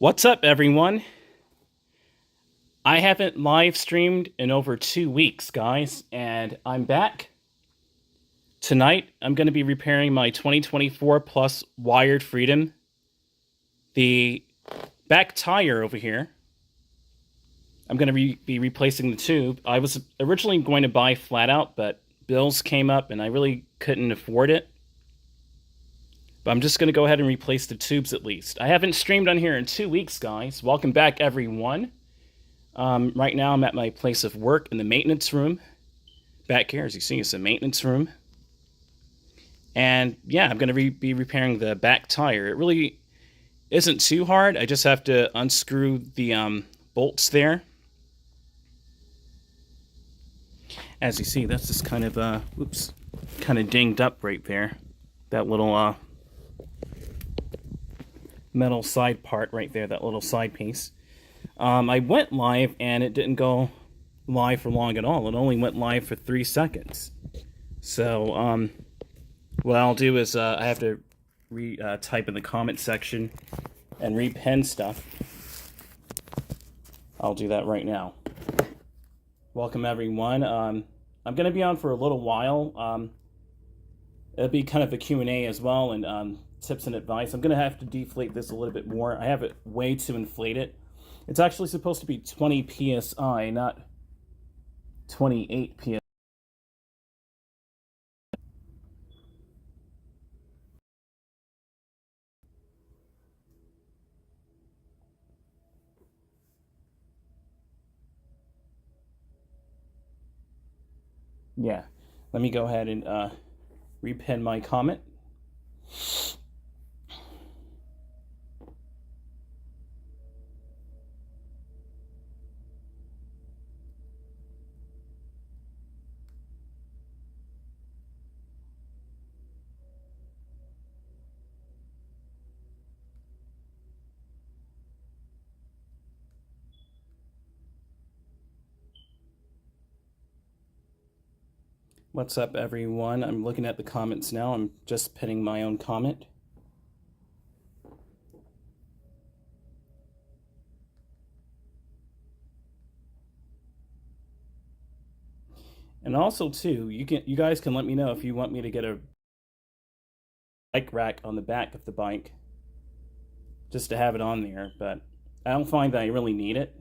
What's up, everyone? I haven't live streamed in over 2 weeks, guys, and I'm back. Tonight, I'm going to be repairing my 2024 Plus wired Freedom. The back tire over here, I'm going to be replacing the tube. I was originally going to buy flat out, but bills came up and I really couldn't afford it. But I'm just going to go ahead and replace the tubes at least. I haven't streamed on here in 2 weeks, guys. Welcome back, everyone. Right now, I'm at my place of work in the maintenance room. Back here, as you see, it's a maintenance room. And yeah, I'm going to be repairing the back tire. It really isn't too hard. I just have to unscrew the bolts there. As you see, that's just kind of, kind of dinged up right there. That little metal side part right there, that little side piece. I went live and it didn't go live for long at all. It only went live for 3 seconds. So, what I'll do is I have to type in the comment section and repin stuff. I'll do that right now. Welcome, everyone. I'm going to be on for a little while. It'll be kind of a Q&A as well, and tips and advice. I'm going to have to deflate this a little bit more. I have it way too inflated. It's actually supposed to be 20 psi, not 28 psi. Yeah, let me go ahead and repin my comment. What's up, everyone? I'm looking at the comments now. I'm just pinning my own comment. And also, too, you guys can let me know if you want me to get a bike rack on the back of the bike, just to have it on there. But I don't find that I really need it.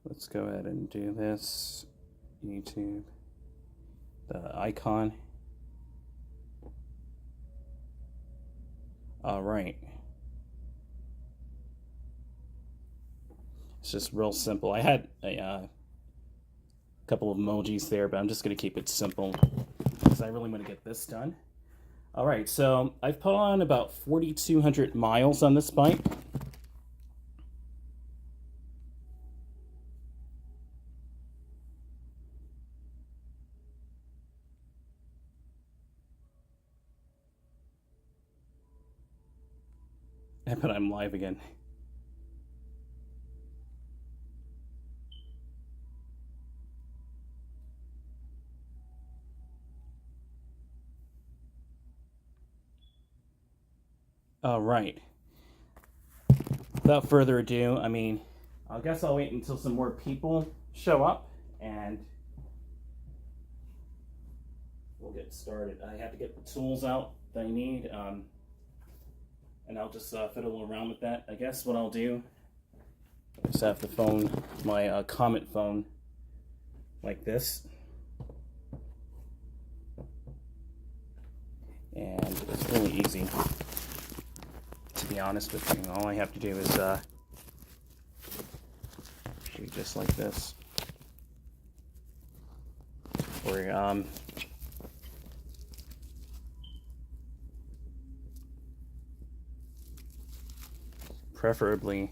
Let's go ahead and do this. YouTube, the icon. All right. It's just real simple. I had a couple of emojis there, but I'm just going to keep it simple because I really want to get this done. All right, so I've put on about 4,200 miles on this bike. But I'm live again. All right. Without further ado, I guess I'll wait until some more people show up and we'll get started. I have to get the tools out that I need, and I'll just fiddle around with that. I guess what I'll do, I just have the phone, my comment phone, like this. And it's really easy, to be honest with you. All I have to do is shoot just like this. Or preferably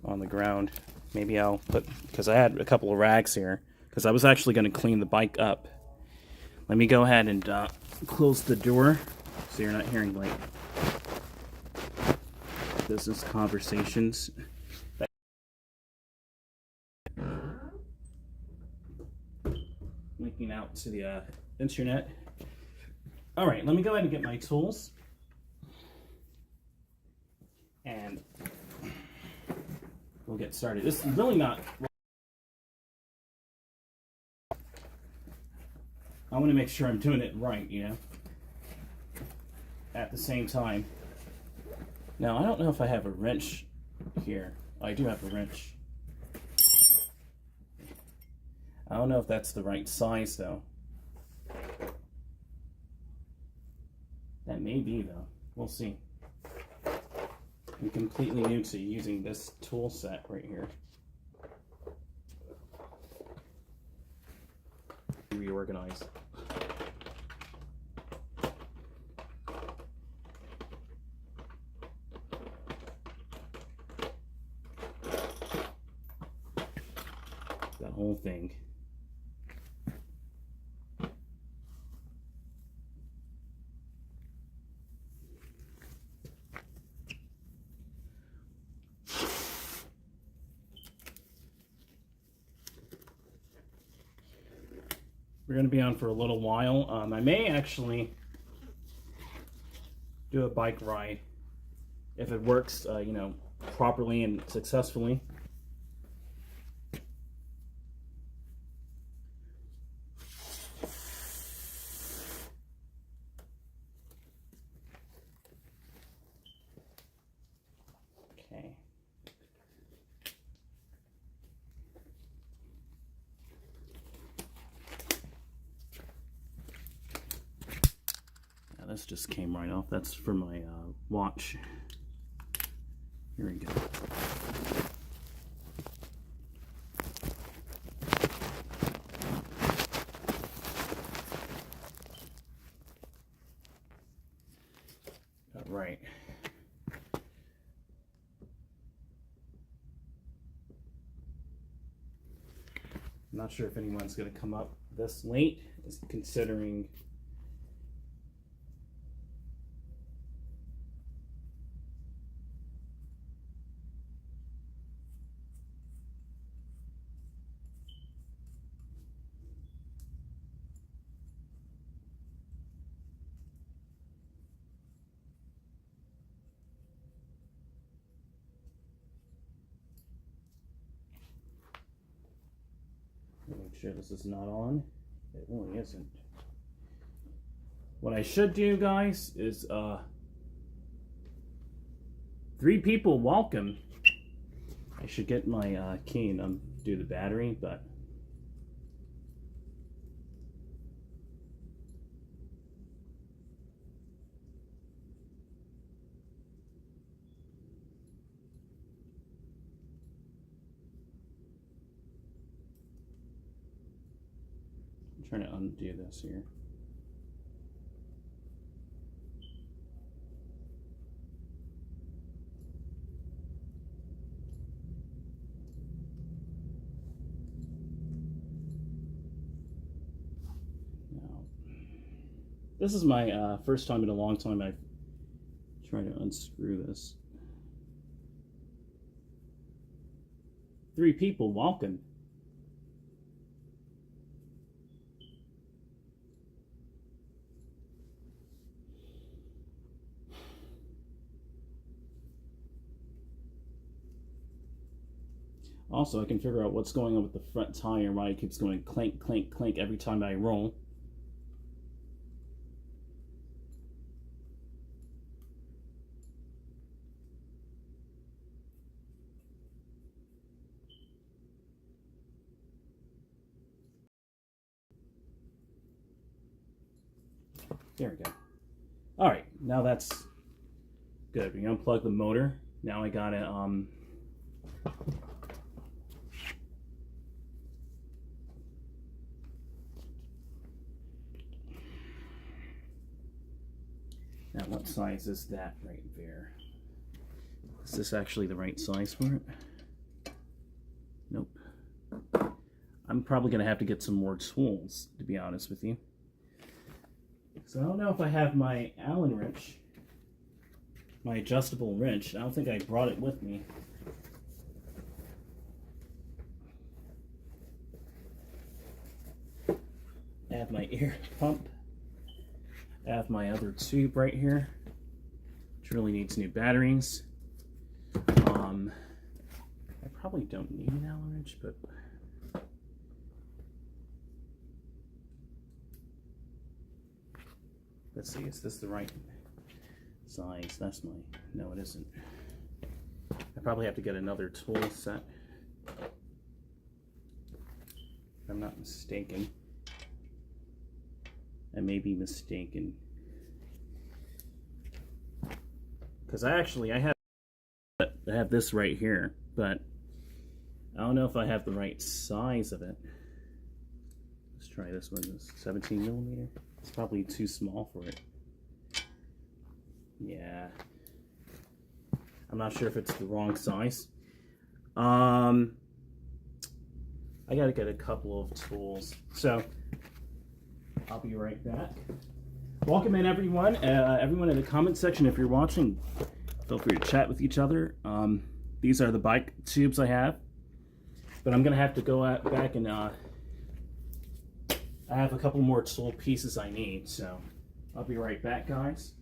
on the ground. Maybe I'll put, because I had a couple of rags here, because I was actually going to clean the bike up. Let me go ahead and close the door so you're not hearing like business conversations. Linking out to the internet. All right, let me go ahead and get my tools. And we'll get started. This is really not... I want to make sure I'm doing it right, you know, at the same time. Now, I don't know if I have a wrench here. Oh, I do have a wrench. I don't know if that's the right size, though. That may be, though. We'll see. I'm completely new to using this tool set right here. Reorganize. That whole thing. We're going to be on for a little while. I may actually do a bike ride if it works, you know, properly and successfully. Okay. This just came right off. That's for my watch. Here we go. All right. I'm not sure if anyone's going to come up this late, considering make sure this is not on. It really isn't. What I should do, guys, is 3 people welcome. I should get my key and undo the battery, but I'm trying to undo this here. This is my first time in a long time I've tried to unscrew this. 3 people, welcome. Also, I can figure out what's going on with the front tire, why it keeps going clank, clank, clank every time I roll. There we go. All right, now that's good. We unplug the motor. Now I got it. Now, what size is that right there? Is this actually the right size for it? Nope. I'm probably going to have to get some more tools, to be honest with you. So I don't know if I have my Allen wrench, my adjustable wrench. I don't think I brought it with me. I have my air pump. I have my other tube right here, which really needs new batteries. I probably don't need an Allen wrench, but let's see, is this the right size? That's my, no, it isn't. I probably have to get another tool set, if I'm not mistaken. I may be mistaken. Because I have this right here, but I don't know if I have the right size of it. Let's try this one. This 17 millimeter. It's probably too small for it. Yeah. I'm not sure if it's the wrong size. I gotta get a couple of tools. So I'll be right back. Welcome in, everyone. Everyone in the comment section, if you're watching, feel free to chat with each other. These are the bike tubes I have, but I'm gonna have to go back and I have a couple more tool pieces I need. So I'll be right back, guys.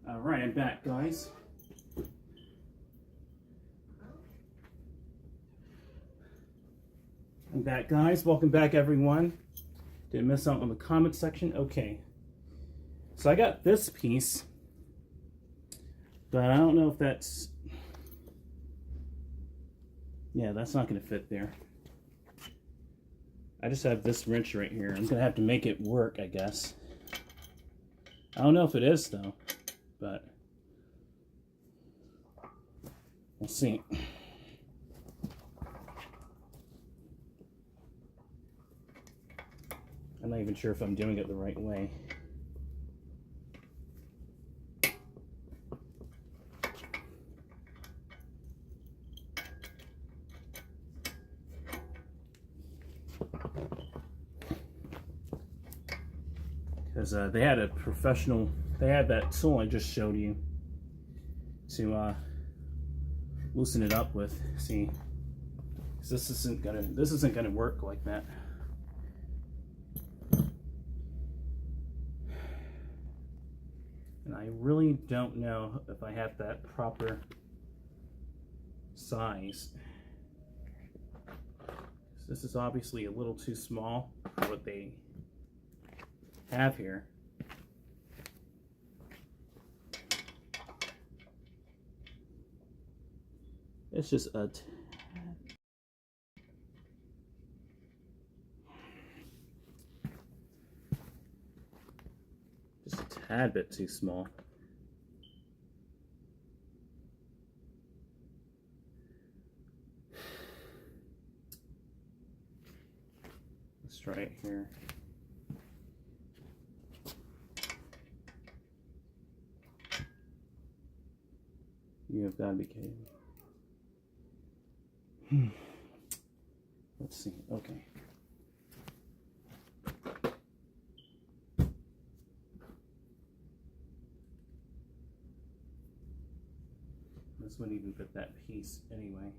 Alright, I'm back, guys. I'm back, guys. Welcome back, everyone. Didn't miss out on the comment section. Okay. So I got this piece, but I don't know if that's... Yeah, that's not going to fit there. I just have this wrench right here. I'm going to have to make it work, I guess. I don't know if it is, though, but we'll see. I'm not even sure if I'm doing it the right way. Because they had a professional, they had that tool I just showed you to loosen it up with. See, this isn't gonna work like that. And I really don't know if I have that proper size. This is obviously a little too small for what they have here. It's just a tad bit too small. Let's try it here. You have got to be kidding me. Let's see. Okay. This wouldn't even fit that piece anyway.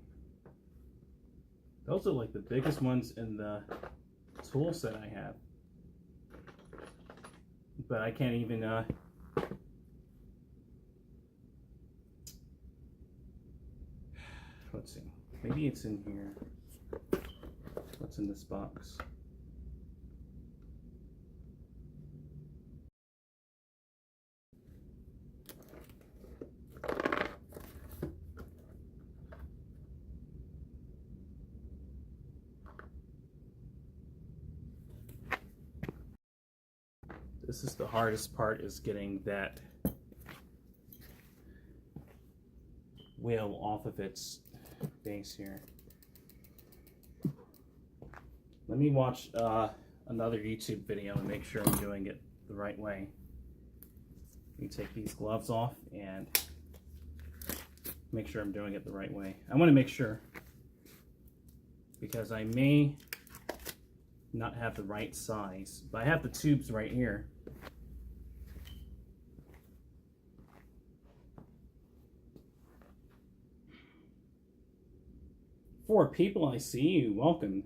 Those are like the biggest ones in the tool set I have. But I can't even let's see. Maybe it's in here. What's in this box? This is the hardest part, is getting that wheel off of its base here. Let me watch another YouTube video and make sure I'm doing it the right way. Let me take these gloves off and make sure I'm doing it the right way. I want to make sure, because I may not have the right size, but I have the tubes right here. For people, I see you. Welcome.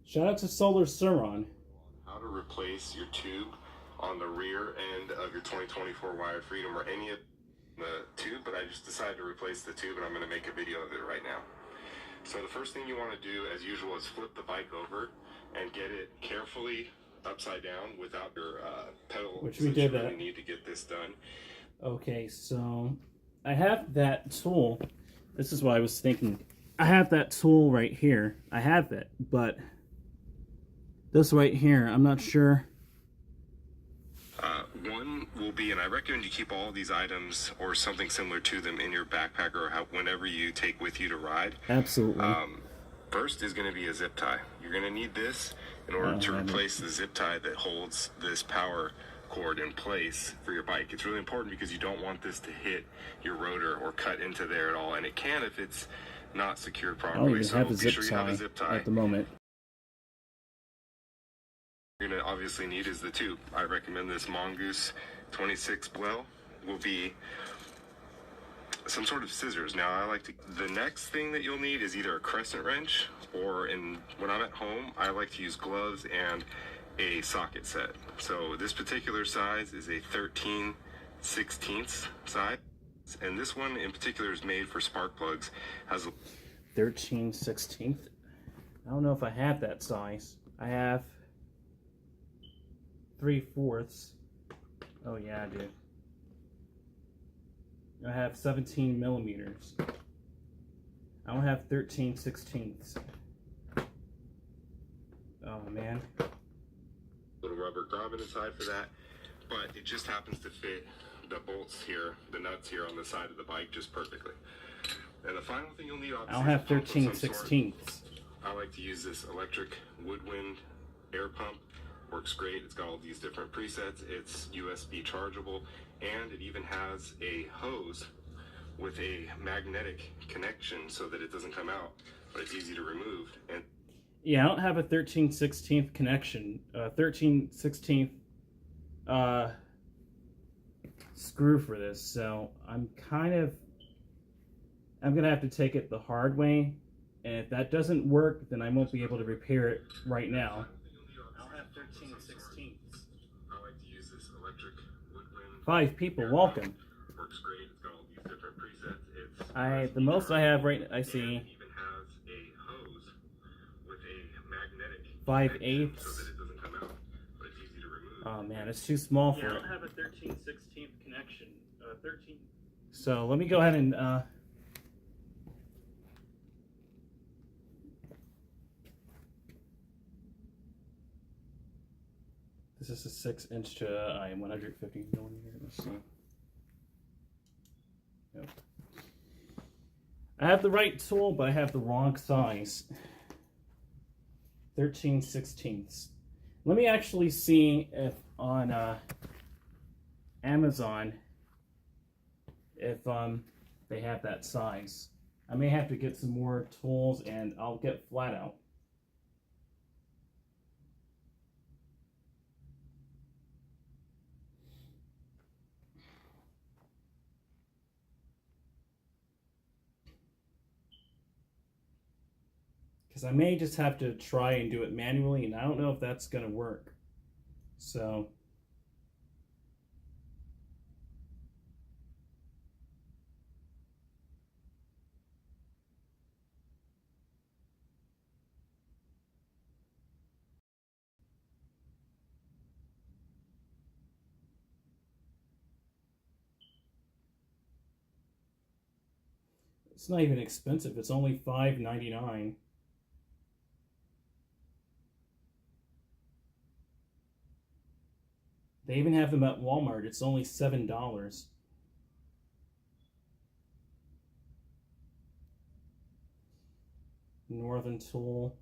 Shout out to Solar Suron. How to replace your tube on the rear end of your 2024 wired Freedom or any of the tube, but I just decided to replace the tube and I'm going to make a video of it right now. So the first thing you want to do, as usual, is flip the bike over and get it carefully upside down without your pedal. Which we did that. You really need to get this done. Okay, so I have that tool. This is what I was thinking. I have that tool right here. I have it, but this right here, I'm not sure. One will be, and I recommend you keep all of these items or something similar to them in your backpack or whenever you take with you to ride. Absolutely. First is going to be a zip tie. You're going to need this in order to replace the zip tie that holds this power cord in place for your bike. It's really important because you don't want this to hit your rotor or cut into there at all, and it can if it's not secured properly. I don't even have a zip tie at the moment. you're going to obviously need is the tube. I recommend this Mongoose 26 well will be some sort of scissors. Now I like to, the next thing that you'll need is either a crescent wrench or when I'm at home, I like to use gloves and a socket set. So this particular size is a 13/16 size. And this one in particular is made for spark plugs. Has a 13/16. I don't know if I have that size. I have 3/4. Oh yeah, I do. I have 17 millimeters. I don't have 13/16. Oh man. Little rubber grommet inside for that, but it just happens to fit the bolts here, the nuts here on the side of the bike just perfectly. And the final thing you'll need, obviously, I don't have is a pump of some 13/16. sort. I like to use this electric woodwind air pump. Works great. It's got all these different presets. It's USB chargeable, and it even has a hose with a magnetic connection so that it doesn't come out, but it's easy to remove. And yeah, I don't have a 13/16 connection. 13/16 screw for this, so I'm gonna have to take it the hard way, and if that doesn't work, then I won't be able to repair it right now. I don't have 13/16. I like to use this electric woodwind. 5 people, welcome. Works great. It's got all these different presets. It's The most I have right, I see and it even has a hose with a magnetic 5/8. so that it doesn't come out, but it's easy to remove. Oh man, it's too small for Yeah, I it. don't have a 13/16 connection. 13. So let me go ahead and this is a 6" to 150 millimeter. Let's see. Yep. I have the right tool, but I have the wrong size. 13/16. Let me actually see if on Amazon if they have that size. I may have to get some more tools, and I'll get flat out. Because I may just have to try and do it manually, and I don't know if that's going to work. So it's not even expensive. It's only $5.99. They even have them at Walmart. It's only $7. Northern Tool.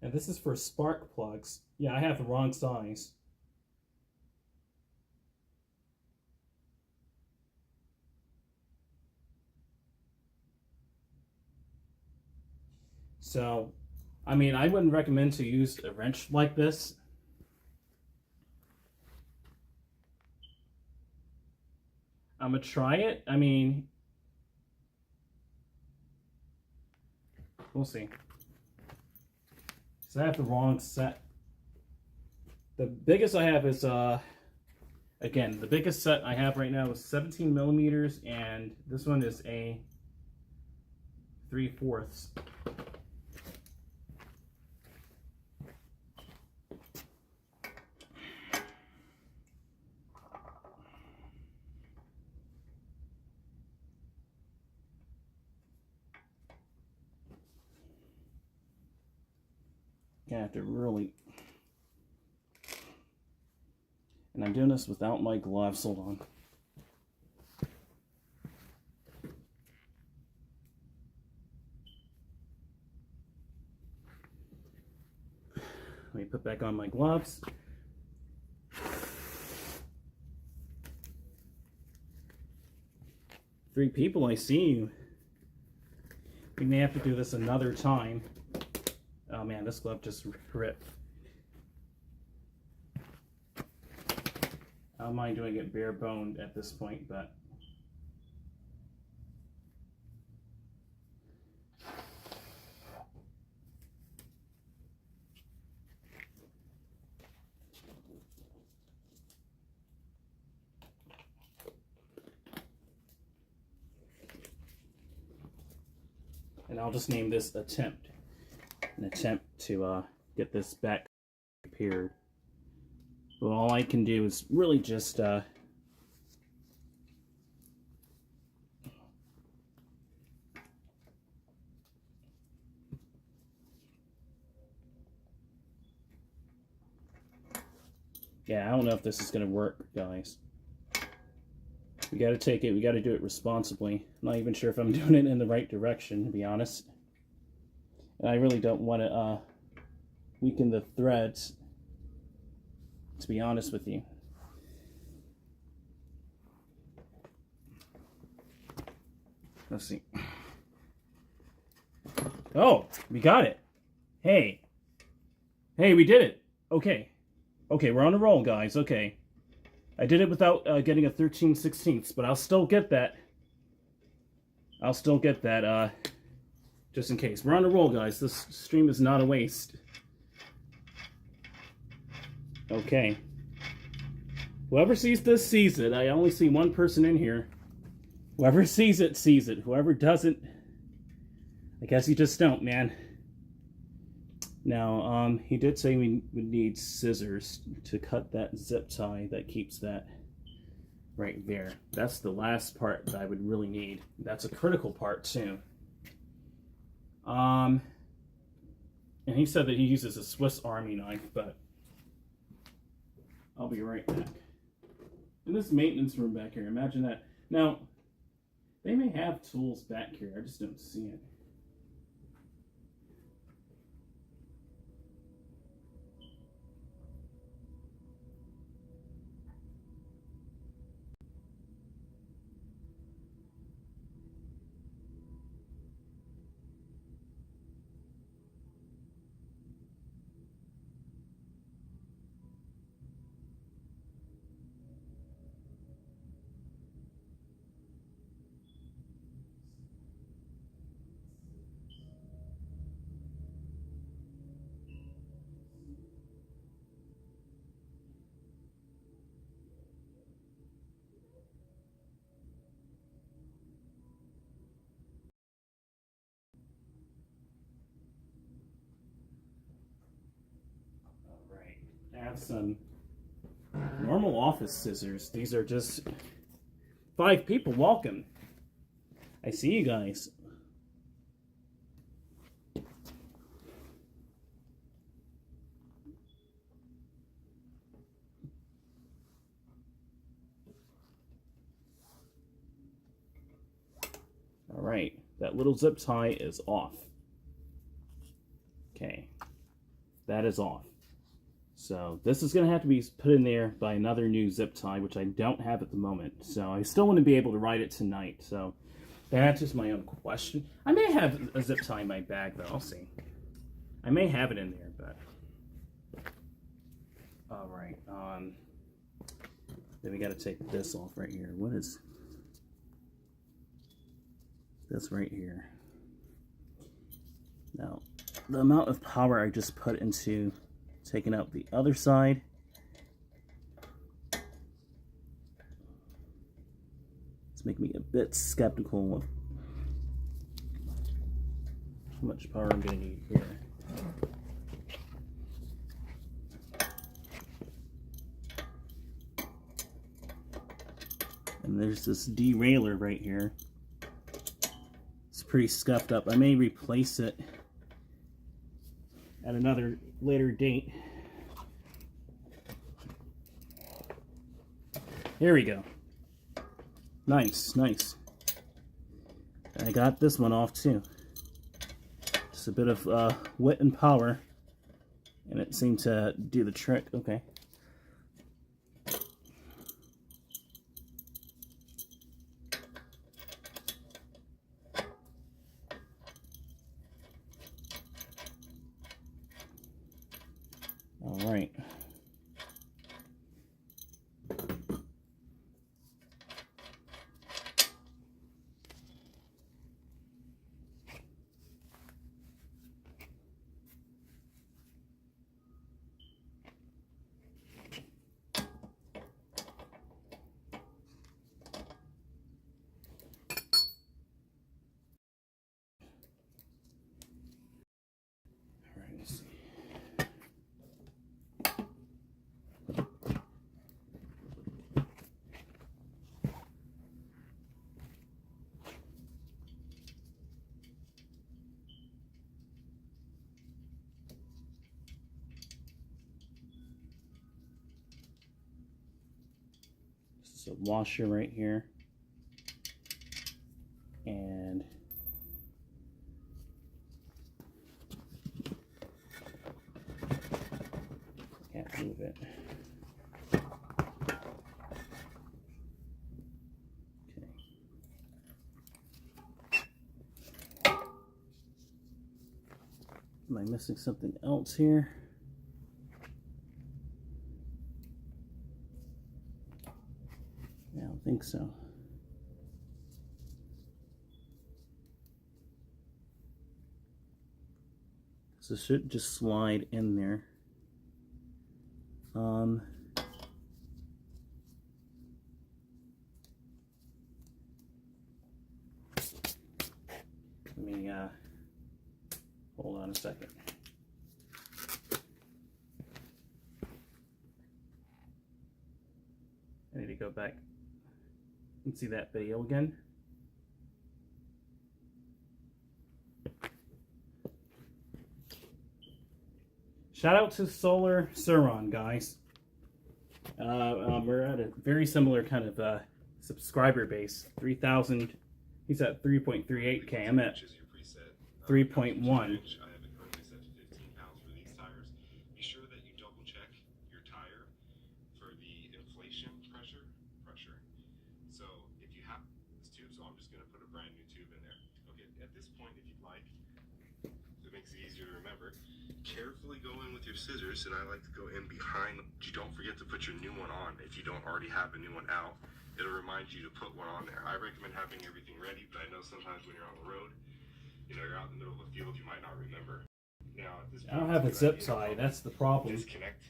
And this is for spark plugs. Yeah, I have the wrong size. So, I mean, I wouldn't recommend to use a wrench like this. I'm gonna try it. I mean, we'll see. So I have the wrong set. The biggest I have is, again, the biggest set I have right now is 17 millimeters, and this one is a 3/4. Gonna have to really, and I'm doing this without my gloves. Hold on. Let me put back on my gloves. 3 people, I see you. We may have to do this another time. Oh man, this glove just ripped. I don't mind doing it bare boned at this point, but and I'll just name this attempt. An attempt to get this back repaired. But all I can do is really just yeah, I don't know if this is gonna work, guys. We gotta take it, we gotta do it responsibly. I'm not even sure if I'm doing it in the right direction, to be honest. And I really don't want to weaken the threads, to be honest with you. Let's see. Oh, we got it. Hey. Hey, we did it. Okay. Okay, we're on a roll, guys. Okay. I did it without getting a 13/16, but I'll still get that. I'll still get that, just in case. We're on a roll, guys. This stream is not a waste. Okay. Whoever sees this sees it. I only see one person in here. Whoever sees it, sees it. Whoever doesn't, I guess you just don't, man. Now, he did say we would need scissors to cut that zip tie that keeps that right there. That's the last part that I would really need. That's a critical part, too. And he said that he uses a Swiss Army knife, but I'll be right back. In this maintenance room back here, imagine that. Now, they may have tools back here, I just don't see it. I have some normal office scissors. These are just 5 people. Welcome. I see you guys. All right, that little zip tie is off. Okay, that is off. So this is going to have to be put in there by another new zip tie, which I don't have at the moment. So I still want to be able to ride it tonight. So that answers my own question. I may have a zip tie in my bag, though. I'll see. I may have it in there, but... All right. Then we got to take this off right here. What is this right here? Now, the amount of power I just put into taking out the other side. It's making me a bit skeptical of how much power I'm going to need here. And there's this derailleur right here. It's pretty scuffed up. I may replace it at another later date. There we go. Nice, nice. I got this one off too. Just a bit of wit and power, and it seemed to do the trick. Okay. right. Let's see. This is a washer right here. And can't move it. Am I missing something else here? Yeah, I don't think so. So it should just slide in there. Let me hold on a second. I need to go back and see that video again. Shout out to Solar Suron, guys. We're at a very similar kind of subscriber base. 3,000. He's at 3.38K. I'm at 3.1. I have it currently set to 15 pounds for these tires. Be sure that you double check your tire for the inflation pressure. So if you have this tube, so I'm just going to put a brand new tube in there. Okay, at this point, if you'd like, it makes it easier to remember. Carefully go in with your scissors, and I like to go in behind. You don't forget to put your new one on if you don't already have a new one out. It'll remind you to put one on there. I recommend having everything ready, but I know sometimes when you're on the road, you know, you're out in the middle of a field, you might not remember. Now, at this point, I don't have a zip tie. That's the problem. Disconnect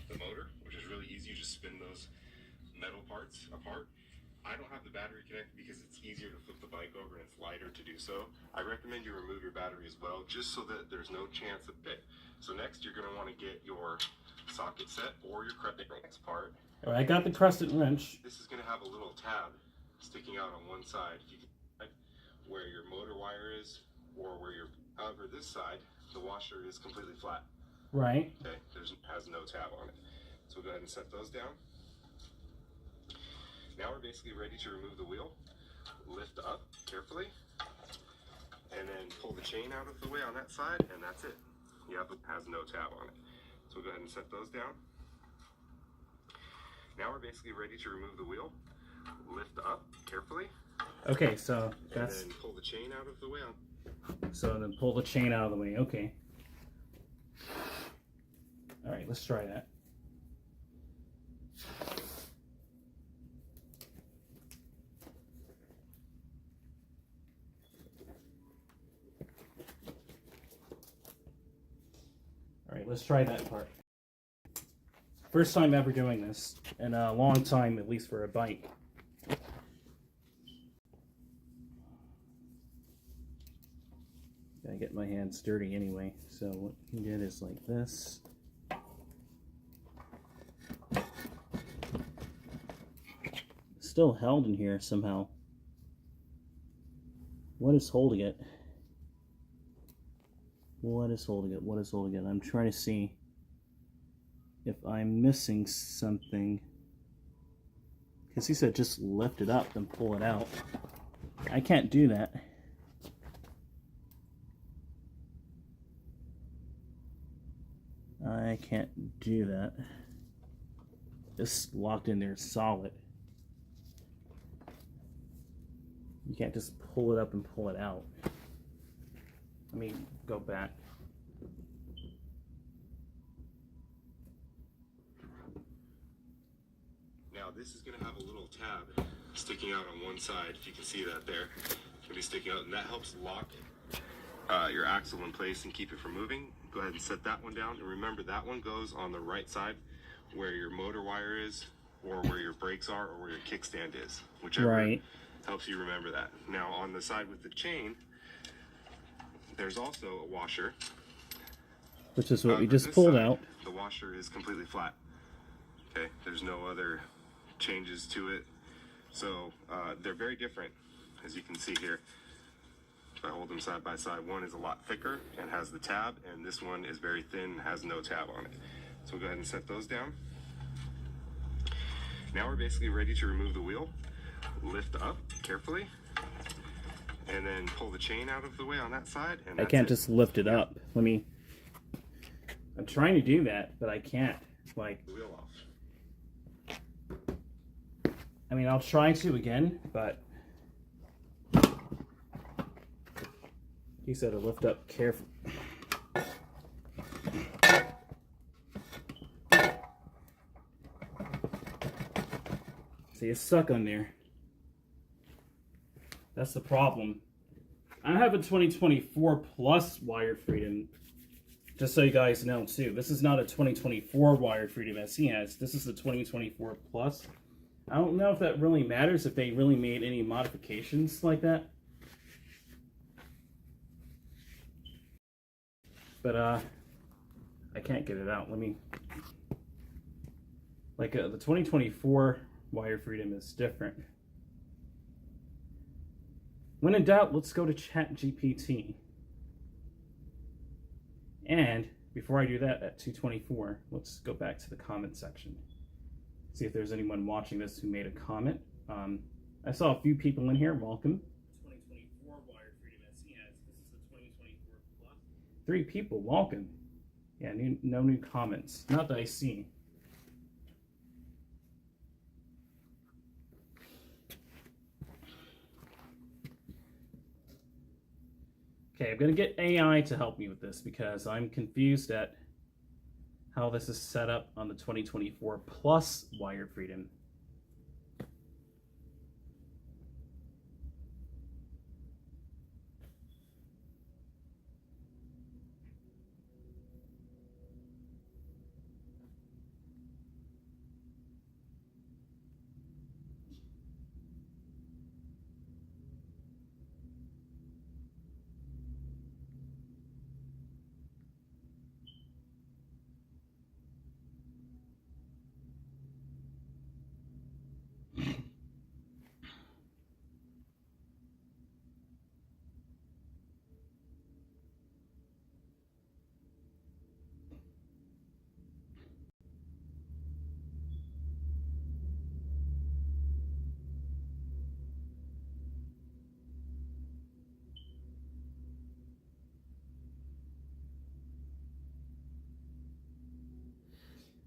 the motor, which is really easy. You just spin those metal parts apart. I don't have the battery connected because it's easier to flip the bike over and it's lighter to do so. I recommend you remove your battery as well, just so that there's no chance of it. So next, you're going to want to get your socket set or your crescent wrench part. All right, I got the crescent wrench. This is going to have a little tab sticking out on one side. You can where your motor wire is, or where your, however, this side, the washer is completely flat. Right. Okay, has no tab on it. So we'll go ahead and set those down. Now we're basically ready to remove the wheel. Lift up carefully, and then pull the chain out of the way on that side, and that's it. Yep, it has no tab on it. So we'll go ahead and set those down. Now we're basically ready to remove the wheel. Lift up carefully. Okay, so that's. And then pull the chain out of the way. So then pull the chain out of the way. Okay. All right, let's try that. All right, let's try that part. First time ever doing this in a long time, at least for a bike. Gotta get my hands dirty anyway. So what you did is like this. It's still held in here somehow. What is holding it? What is holding it? What is holding it? I'm trying to see if I'm missing something. Because he said just lift it up and pull it out. I can't do that. I can't do that. It's locked in there solid. You can't just pull it up and pull it out. Let me go back. Now this is going to have a little tab sticking out on one side. If you can see that there, it's going to be sticking out, and that helps lock your axle in place and keep it from moving. Go ahead and set that one down, and remember that one goes on the right side where your motor wire is, or where your brakes are, or where your kickstand is, whichever Right. helps you remember that. Now on the side with the chain, there's also a washer, Which is what we but just this pulled side, out. The washer is completely flat. Okay, there's no other changes to it. So they're very different, as you can see here. If I hold them side by side, one is a lot thicker and has the tab, and this one is very thin and has no tab on it. So we'll go ahead and set those down. Now we're basically ready to remove the wheel. Lift up carefully, and then pull the chain out of the way on that side. And I can't just lift it up. Let me... I'm trying to do that, but I can't. Like, the wheel off. I mean, I'll try to again, but... He said to lift up carefully. See, it's stuck on there. That's the problem. I have a 2024 Plus Wired Freedom. Just so you guys know, too. This is not a 2024 Wired Freedom as he has. This is the 2024 Plus. I don't know if that really matters, if they really made any modifications like that. But, I can't get it out. Let me... Like, the 2024 Wired Freedom is different. When in doubt, let's go to ChatGPT. And before I do that, at 2:24, let's go back to the comment section. See if there's anyone watching this who made a comment. I saw a few people in here. Welcome. 2024 Wired Freedom SCS. This is the 2024 Plus. 3 people. Welcome. Yeah, no new comments. Not that I see. Okay, I'm going to get AI to help me with this because I'm confused at how this is set up on the 2024 Plus Wired Freedom.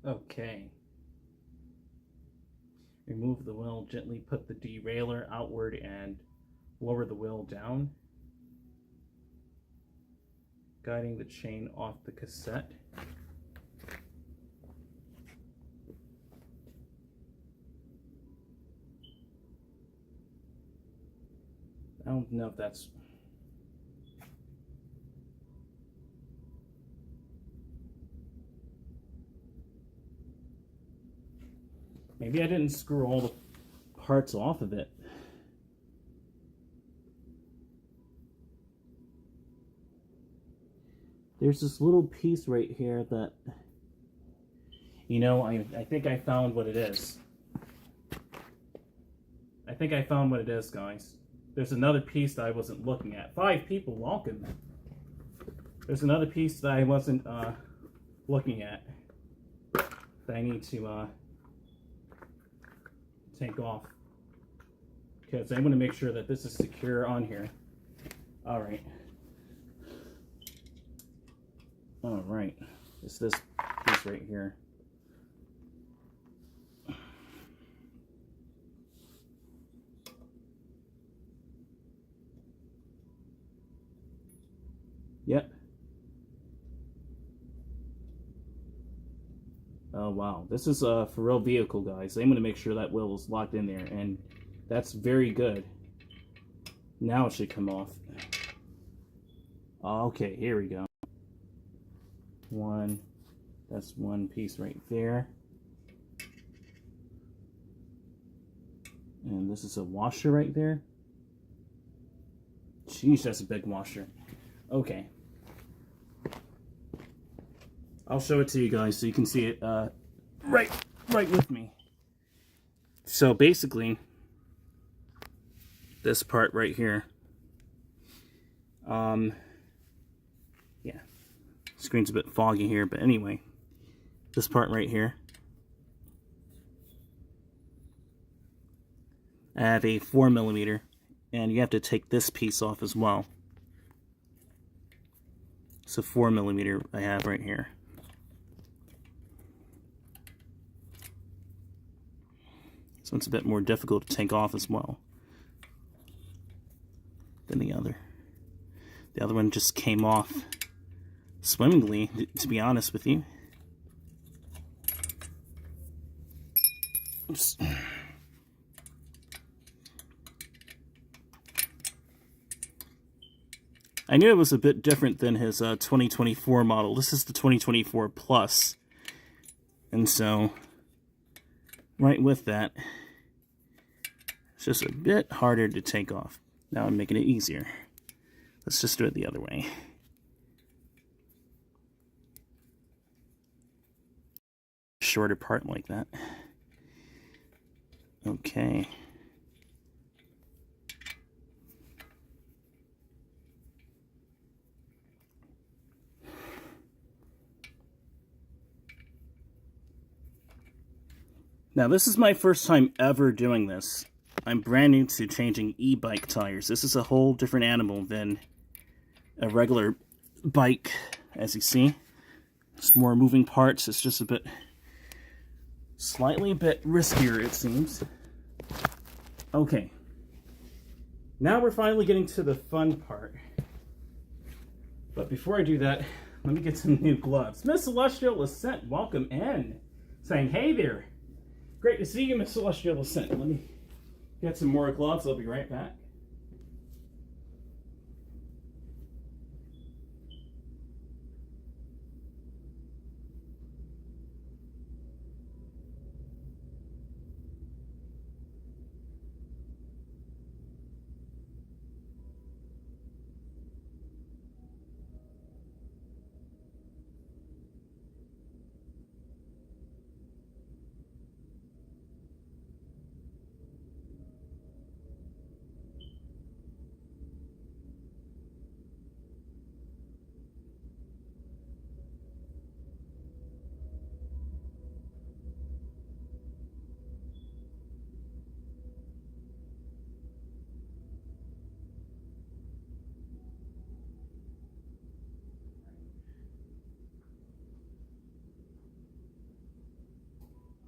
Okay. Remove the wheel, gently put the derailleur outward and lower the wheel down. Guiding the chain off the cassette. I don't know if that's... Maybe I didn't screw all the parts off of it. There's this little piece right here that, you know, I think I found what it is. I think I found what it is, guys. There's another piece that I wasn't looking at. 5 people, welcome. There's another piece that I wasn't looking at that I need to take off. Because I want to make sure that this is secure on here. Alright. Alright. It's this piece right here. Yep. Oh wow, this is a for real vehicle, guys. I'm gonna make sure that wheel is locked in there, and that's very good. Now it should come off. Okay, here we go. That's one piece right there. And this is a washer right there. Jeez, that's a big washer. Okay. I'll show it to you guys so you can see it right with me. So basically, this part right here. Yeah. Screen's a bit foggy here, but anyway. This part right here. I have a 4mm, and you have to take this piece off as well. It's a 4mm I have right here. So it's a bit more difficult to take off as well than the other. The other one just came off swimmingly, to be honest with you. Oops. I knew it was a bit different than his 2024 model. This is the 2024 Plus. And so, right with that, it's just a bit harder to take off. Now I'm making it easier. Let's just do it the other way. Shorter part like that. Okay. Now this is my first time ever doing this. I'm brand new to changing e-bike tires. This is a whole different animal than a regular bike, as you see. It's more moving parts. It's just a bit, slightly a bit riskier, it seems. Okay. Now we're finally getting to the fun part. But before I do that, let me get some new gloves. Miss Celestial Ascent, welcome in. Saying, hey there. Great to see you, Miss Celestial Ascent. Let me get some more gloves. I'll be right back.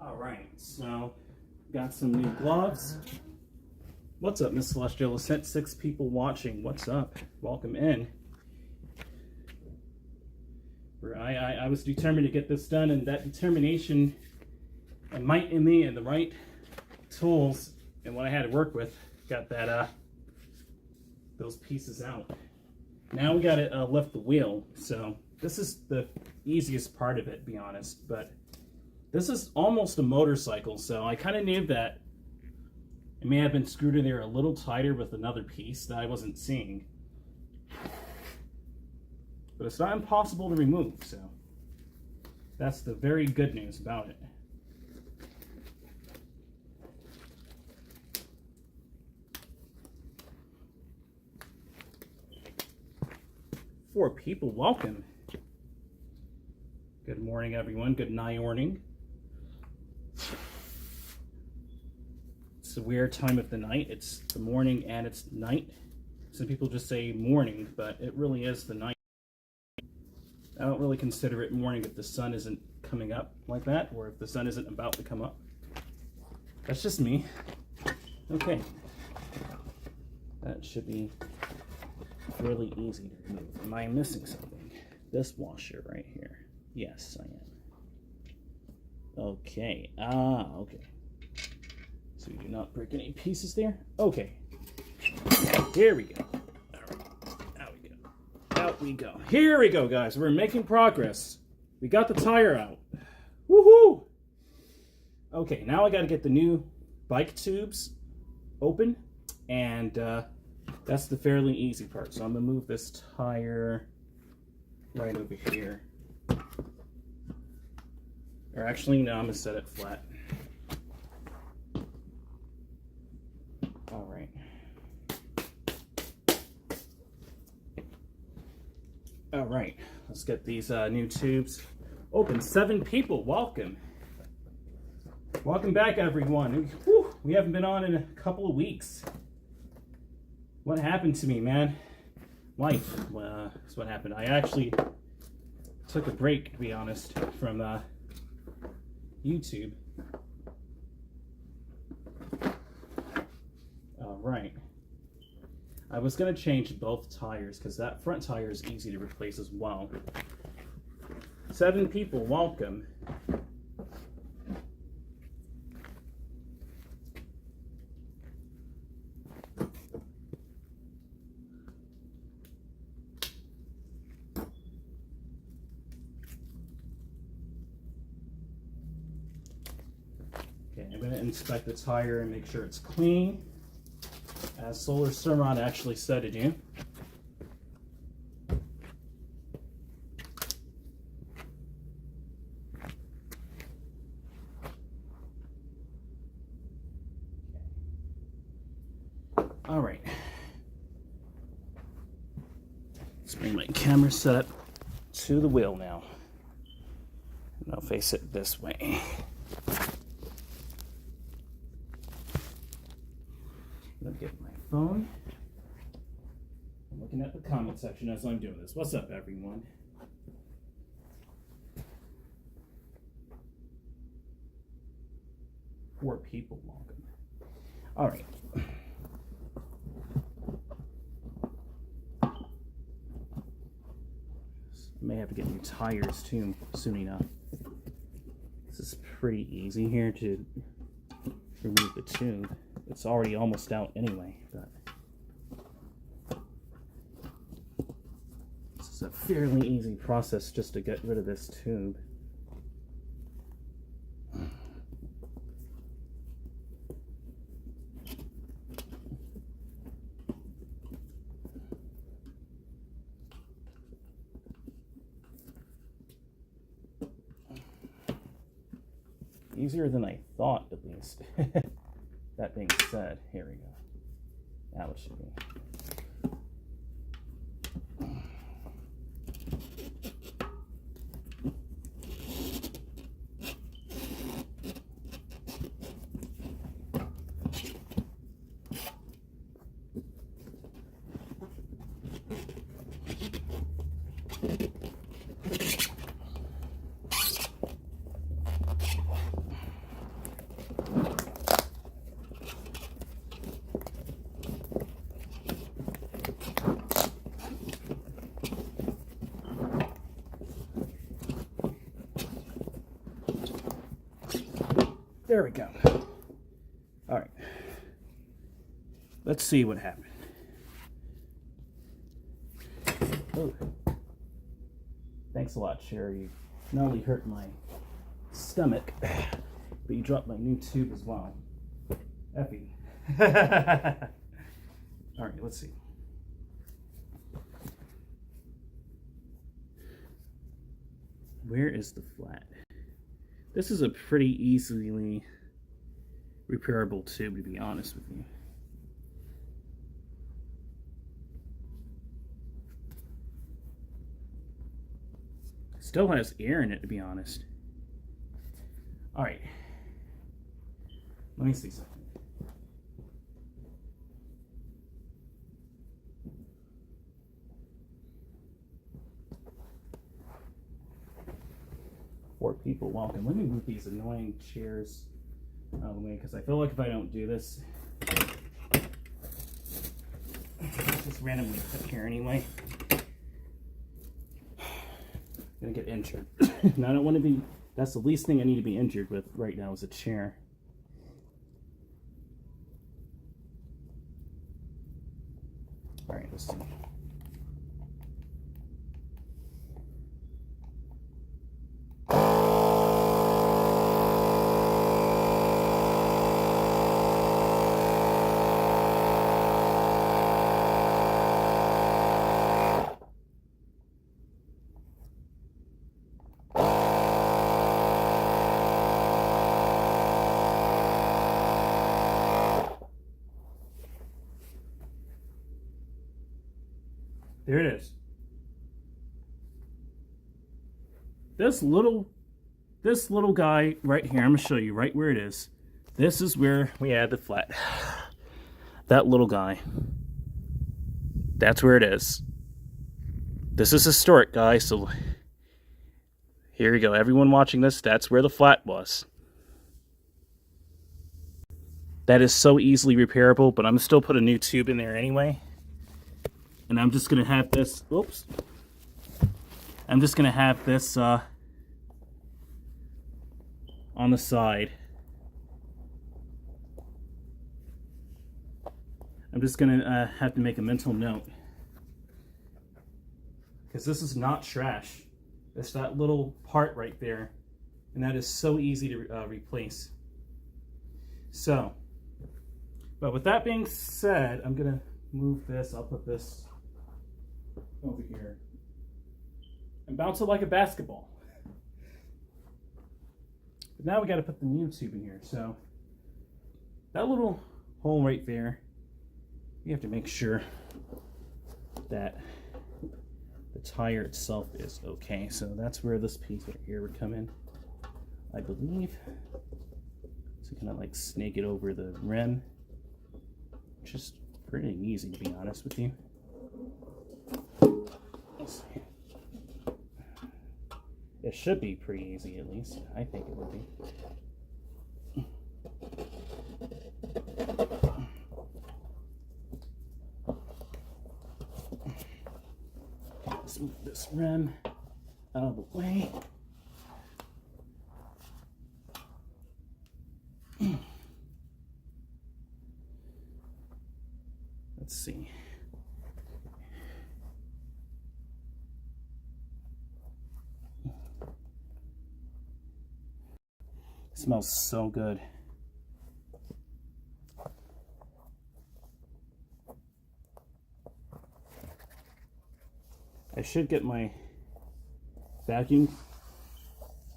Alright, so got some new gloves. What's up, Miss Celestial Ascent? 6 people watching. What's up? Welcome in. I was determined to get this done, and that determination and might in me and the right tools and what I had to work with got that those pieces out. Now we got to lift the wheel. So this is the easiest part of it, to be honest, but this is almost a motorcycle, so I kind of knew that it may have been screwed in there a little tighter with another piece that I wasn't seeing. But it's not impossible to remove, so that's the very good news about it. Four people, welcome. Good morning, everyone. Good night morning. It's a weird time of the night. It's the morning and it's night. Some people just say morning, but it really is the night. I don't really consider it morning if the sun isn't coming up like that, or if the sun isn't about to come up. That's just me. Okay. That should be really easy to remove. Am I missing something? This washer right here. Yes, I am. Okay. Okay. So we do not break any pieces there. Okay. Here we go. All right. Out we go. Out we go. Here we go, guys. We're making progress. We got the tire out. Woohoo! Okay, now I got to get the new bike tubes open, and that's the fairly easy part. So I'm going to move this tire right over here. Or actually, no, I'm going to set it flat. All right. All right, let's get these new tubes open. 7 people, welcome. Welcome back, everyone. Whew, we haven't been on in a couple of weeks. What happened to me, man? Life. That's what happened. I actually took a break, to be honest, from YouTube. All right. I was going to change both tires because that front tire is easy to replace as well. 7 people, welcome. Okay, I'm going to inspect the tire and make sure it's clean, as Solar Sermon actually said to do. All right. Let's bring my camera set up to the wheel now. And I'll face it this way. I'll get my phone. I'm looking at the comment section as I'm doing this. What's up, everyone? Four people, welcome. All right. I may have to get new tires too soon enough. This is pretty easy here to remove the tube. It's already almost out anyway, but this is a fairly easy process just to get rid of this tube. Easier than I thought, at least. That being said, here we go. Now it should be. There we go. All right. Let's see what happened. Oh. Thanks a lot, Sherry. You not only hurt my stomach, but you dropped my new tube as well. Effie. All right, let's see. Where is the flat? This is a pretty easily repairable tube, to be honest with you. Still has air in it, to be honest. All right. Let me see something. Four people, welcome. Let me move these annoying chairs out of the way, because I feel like if I don't do this, it's just randomly put here anyway. I'm gonna get injured. And I don't want to be That's the least thing I need to be injured with right now is a chair. Alright, let's see. There it is. This little guy right here, I'm gonna show you right where it is. This is where we add the flat. That little guy. That's where it is. This is historic, guys, so here you go. Everyone watching this, that's where the flat was. That is so easily repairable, but I'm still put a new tube in there anyway. And I'm just gonna have this, oops. I'm just gonna have this on the side. I'm just gonna have to make a mental note. Because this is not trash. It's that little part right there. And that is so easy to replace. So, but with that being said, I'm gonna move this, I'll put this over here. And bounce it like a basketball. But now we gotta put the new tube in here. So, that little hole right there, you have to make sure that the tire itself is okay. So that's where this piece right here would come in, I believe. So kind of like snake it over the rim, which is pretty easy to be honest with you. Let's see. It should be pretty easy at least. I think it would be. Let's move this rim out of the way. Let's see. It smells so good. I should get my vacuum,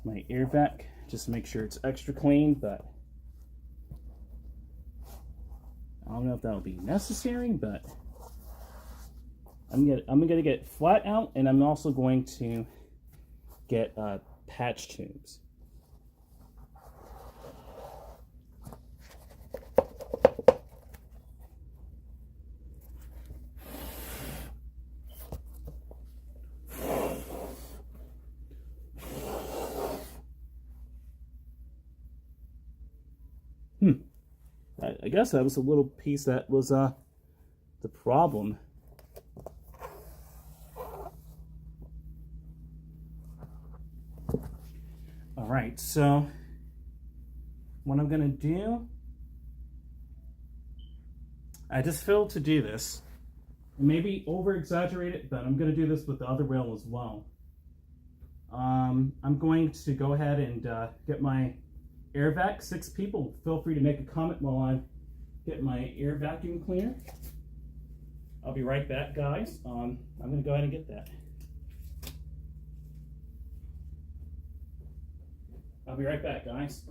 my air vac, just to make sure it's extra clean, but I don't know if that'll be necessary, but I'm gonna get flat out, and I'm also going to get patch tubes. I guess that was a little piece that was the problem. All right, so what I'm gonna do, I just feel to do this, maybe over exaggerate it, but I'm gonna do this with the other wheel as well. I'm going to go ahead and get my air vac. 6 people, feel free to make a comment while I get my air vacuum cleaner. I'll be right back, guys. I'm going to go ahead and get that. I'll be right back, guys.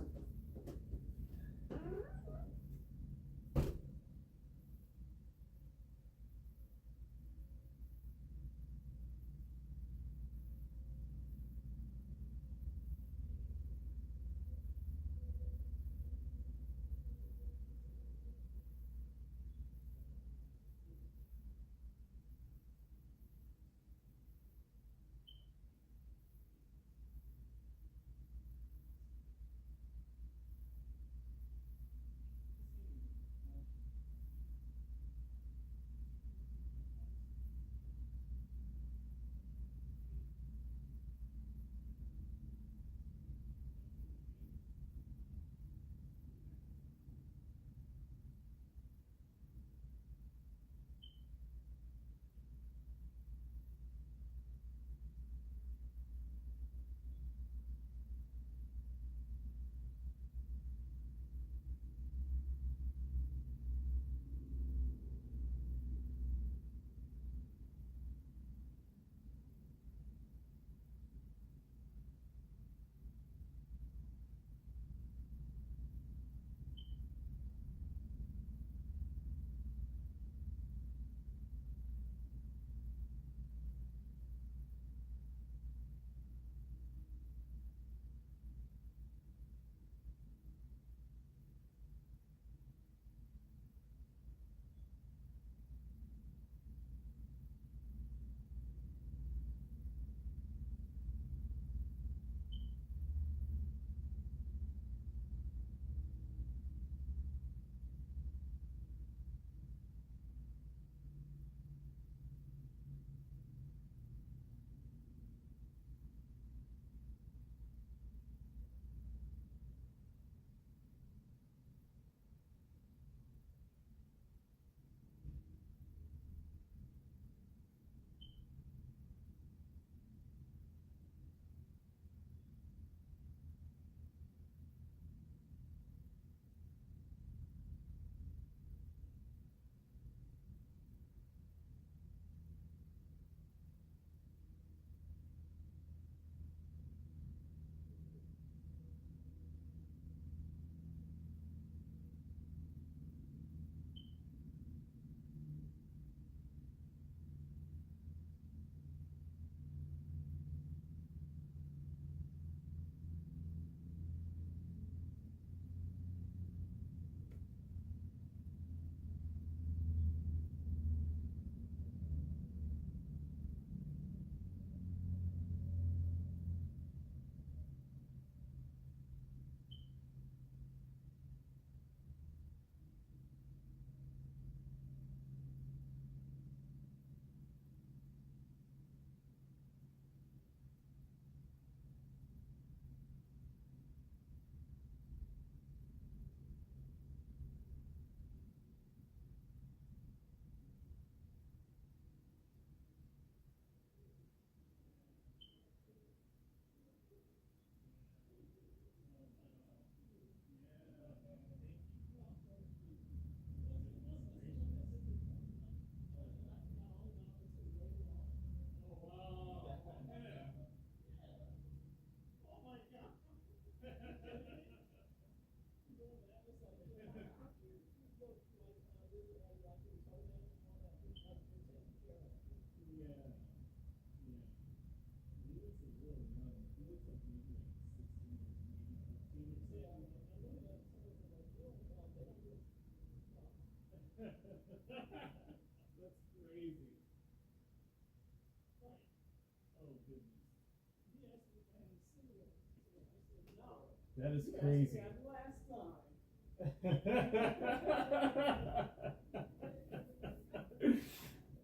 That is crazy.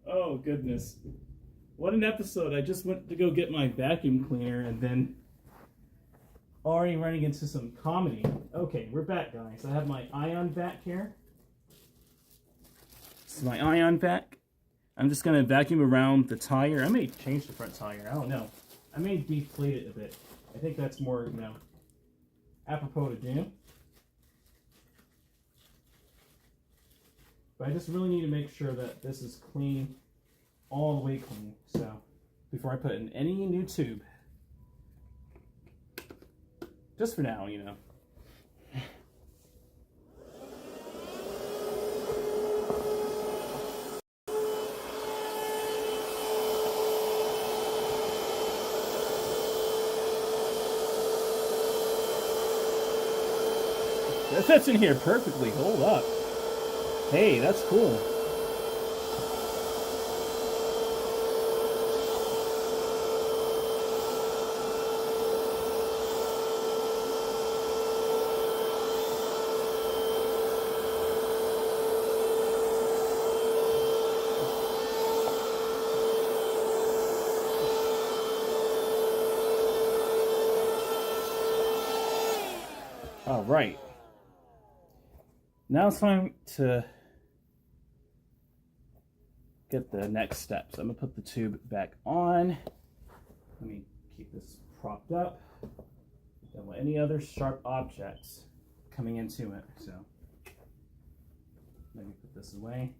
Oh, goodness. What an episode. I just went to go get my vacuum cleaner and then already running into some comedy. Okay, we're back, guys. I have my ion vac here. This is my ion vac. I'm just going to vacuum around the tire. I may change the front tire. I don't know. I may deflate it a bit. I think that's more, apropos to do. But I just really need to make sure that this is clean, all the way clean. So, before I put in any new tube. Just for now, That fits in here perfectly. Hold up. Hey, that's cool. All right. Now it's time to get the next steps. I'm going to put the tube back on. Let me keep this propped up. Don't want any other sharp objects coming into it. So let me put this away.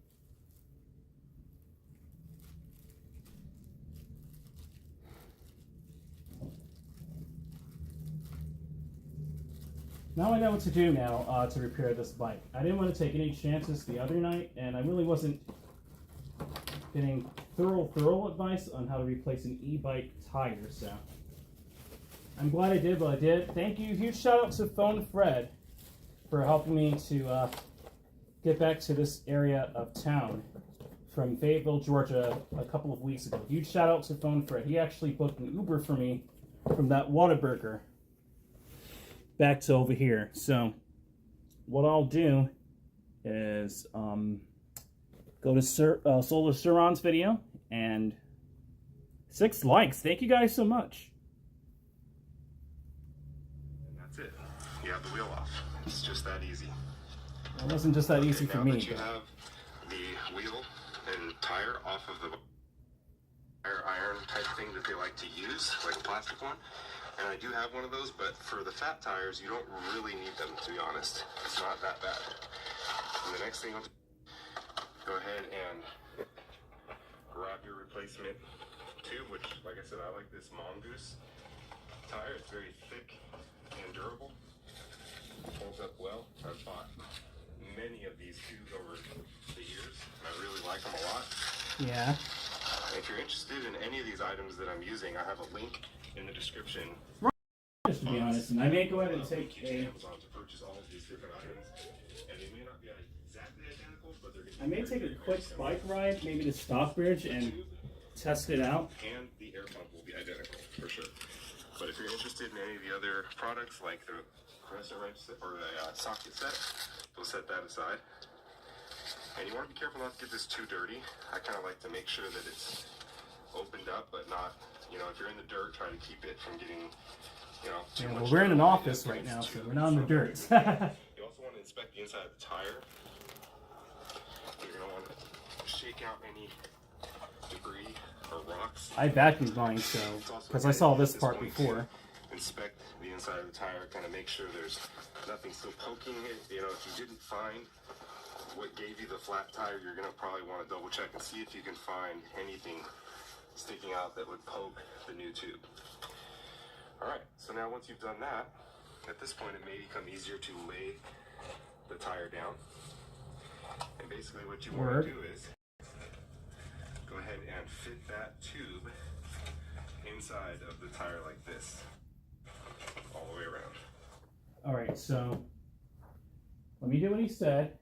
Now I know what to do now to repair this bike. I didn't want to take any chances the other night, and I really wasn't getting thorough advice on how to replace an e-bike tire, so I'm glad I did what I did. Thank you. Huge shout out to Phone Fred for helping me to get back to this area of town from Fayetteville, Georgia a couple of weeks ago. Huge shout out to Phone Fred. He actually booked an Uber for me from that Whataburger back to over here. So what I'll do is go to Solar Suron's video, and 6 likes. Thank you guys so much. And that's it. You have the wheel off. It's just that easy. It wasn't just that easy for me. Now that you have the wheel and tire off of the iron type thing that they like to use, like a plastic one. And I do have one of those, but for the fat tires, you don't really need them, to be honest. It's not that bad. And the next thing, I'll go ahead and grab your replacement tube, which, like I said, I like this Mongoose tire. It's very thick and durable. Holds up well. I've bought many of these tubes over the years, and I really like them a lot. Yeah. If you're interested in any of these items that I'm using, I have a link in the description. To be honest, and I may go ahead and take a. Amazon to purchase all of these different items, and they may not be exactly identical, but they're. I may take a quick bike ride, maybe to Stockbridge, and test it out. And the air pump will be identical for sure. But if you're interested in any of the other products, like the compressor wrench or the socket set, we'll set that aside. And you want to be careful not to get this too dirty. I kind of like to make sure that it's opened up, but not, if you're in the dirt, try to keep it from getting, too much. Well, we're in an office right now, so we're not in the dirt. You also want to inspect the inside of the tire. You're going to want to shake out any debris or rocks. I vacuumed mine, so, because I saw this part before. Inspect the inside of the tire, kind of make sure there's nothing still poking it. If you didn't find what gave you the flat tire, you're going to probably want to double check and see if you can find anything sticking out that would poke the new tube. Alright, so now once you've done that, at this point it may become easier to lay the tire down. And basically what you want to do is go ahead and fit that tube inside of the tire like this, all the way around. Alright, so let me do what he said.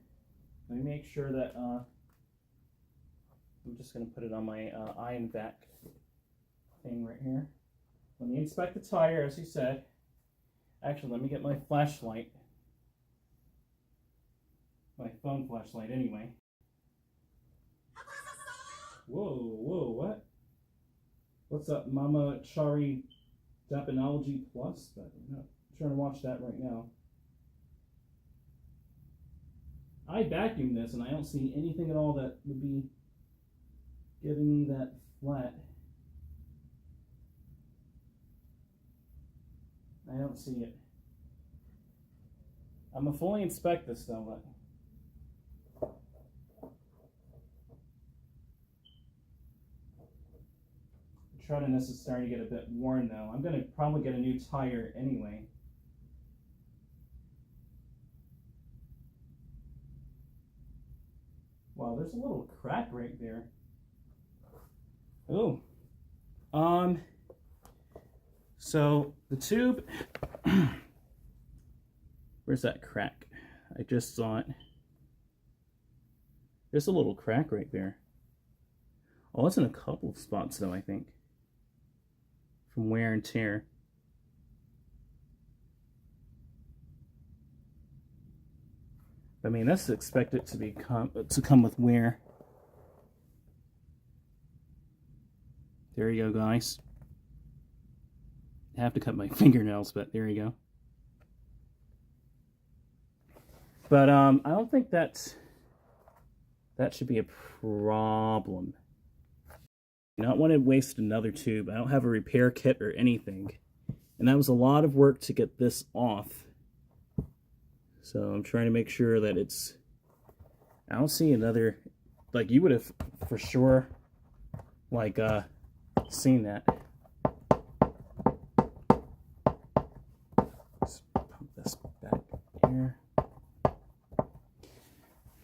Let me make sure that I'm just going to put it on my iron vac thing right here. Let me inspect the tire, as he said. Actually, let me get my flashlight. My phone flashlight, anyway. Whoa, what? What's up, Mama Chari Japanology Plus? But I'm not trying to watch that right now. I vacuumed this and I don't see anything at all that would be giving me that flat. I don't see it. I'm gonna fully inspect this though, but the treadiness is starting to get a bit worn though. I'm gonna probably get a new tire anyway. Wow, there's a little crack right there. Oh. So the tube, where's that crack? I just saw it. There's a little crack right there. Oh, it's in a couple of spots though, I think. From wear and tear. I mean, that's expected to come with wear. There you go, guys. I have to cut my fingernails, but there you go. But I don't think that should be a problem. I don't want to waste another tube. I don't have a repair kit or anything. And that was a lot of work to get this off. So I'm trying to make sure that it's... I don't see another... Like, you would have for sure, like, seen that. Let's pump this back here.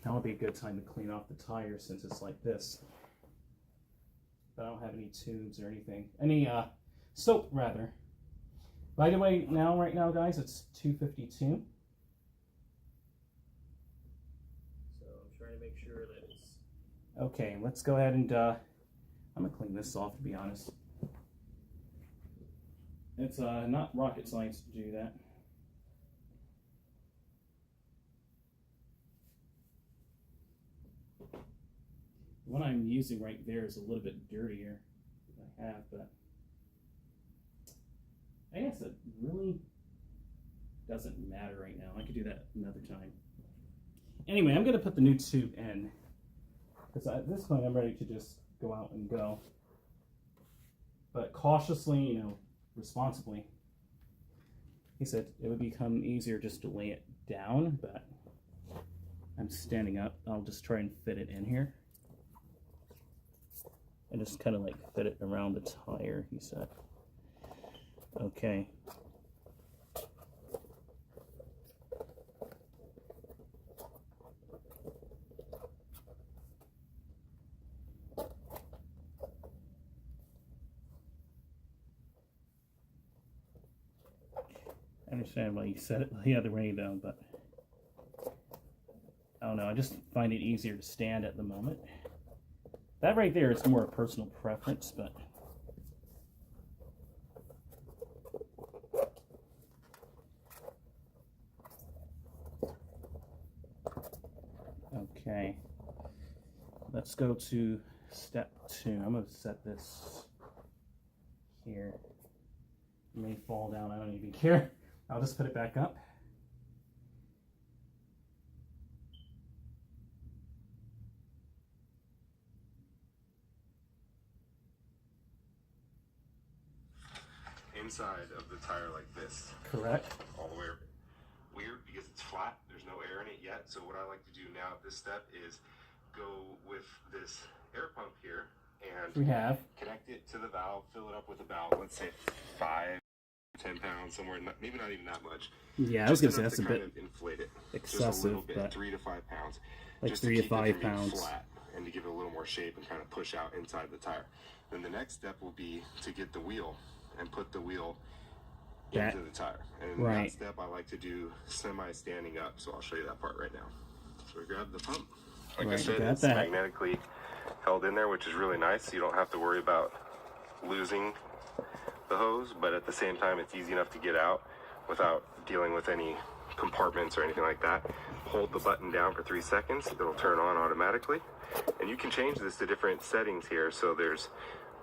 That would be a good time to clean off the tire since it's like this. But I don't have any tubes or anything. Any, soap, rather. By the way, right now, guys, it's 2:52. Make sure that it's okay. Let's go ahead and I'm gonna clean this off, to be honest. It's not rocket science to do that. The one I'm using right there is a little bit dirtier than I have, but I guess it really doesn't matter right now. I could do that another time. Anyway, I'm going to put the new tube in, because at this point I'm ready to just go out and go. But cautiously, you know, responsibly. He said it would become easier just to lay it down, but I'm standing up. I'll just try and fit it in here. And just kind of like fit it around the tire, he said. Okay. I understand why you said it the other way though, but I don't know, I just find it easier to stand at the moment. That right there is more a personal preference, but okay. Let's go to step 2. I'm going to set this here. It may fall down, I don't even care. I'll just put it back up. Inside of the tire like this. Correct. All the way weird because it's flat. There's no air in it yet. So what I like to do now at this step is go with this air pump here and connect it to the valve, fill it up with about, let's say 5, 10 pounds, somewhere, maybe not even that much. Yeah, I was going to say that's a bit inflate it. excessive, just a little bit, but 3 to 5 pounds. Like just 3 to 5 being pounds. Flat and to give it a little more shape and kind of push out inside the tire. Then the next step will be to get the wheel and put the wheel into the tire. And in that step, I like to do semi-standing up. So I'll show you that part right now. So we grab the pump. Like I said, it's magnetically held in there, which is really nice. So you don't have to worry about losing the hose, but at the same time, it's easy enough to get out. without dealing with any compartments or anything like that. Hold the button down for 3 seconds, it'll turn on automatically. And you can change this to different settings here. So there's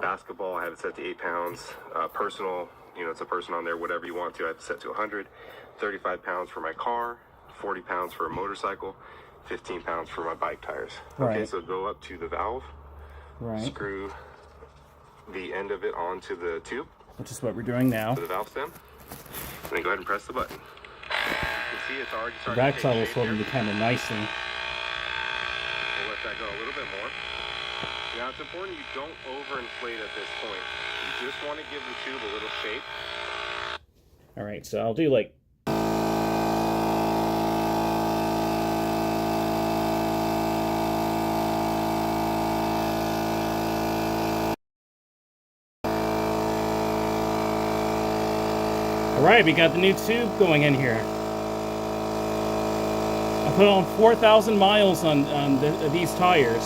basketball, I have it set to 8 pounds, personal, you know, it's a person on there, whatever you want to, I have it set to 100, 35 pounds for my car, 40 pounds for a motorcycle, 15 pounds for my bike tires. Right. Okay, so go up to the valve, Right. screw the end of it onto the tube, Which is what we're doing now. to the valve stem, and then go ahead and press the button. You can see it's already The starting back to side take will shape hold here. the camera nicely. We'll let that go a little bit more. Now it's important you don't overinflate at this point. You just want to give the tube a little shape. All right, so I'll do like. All right, we got the new tube going in here. I put on 4,000 miles on these tires.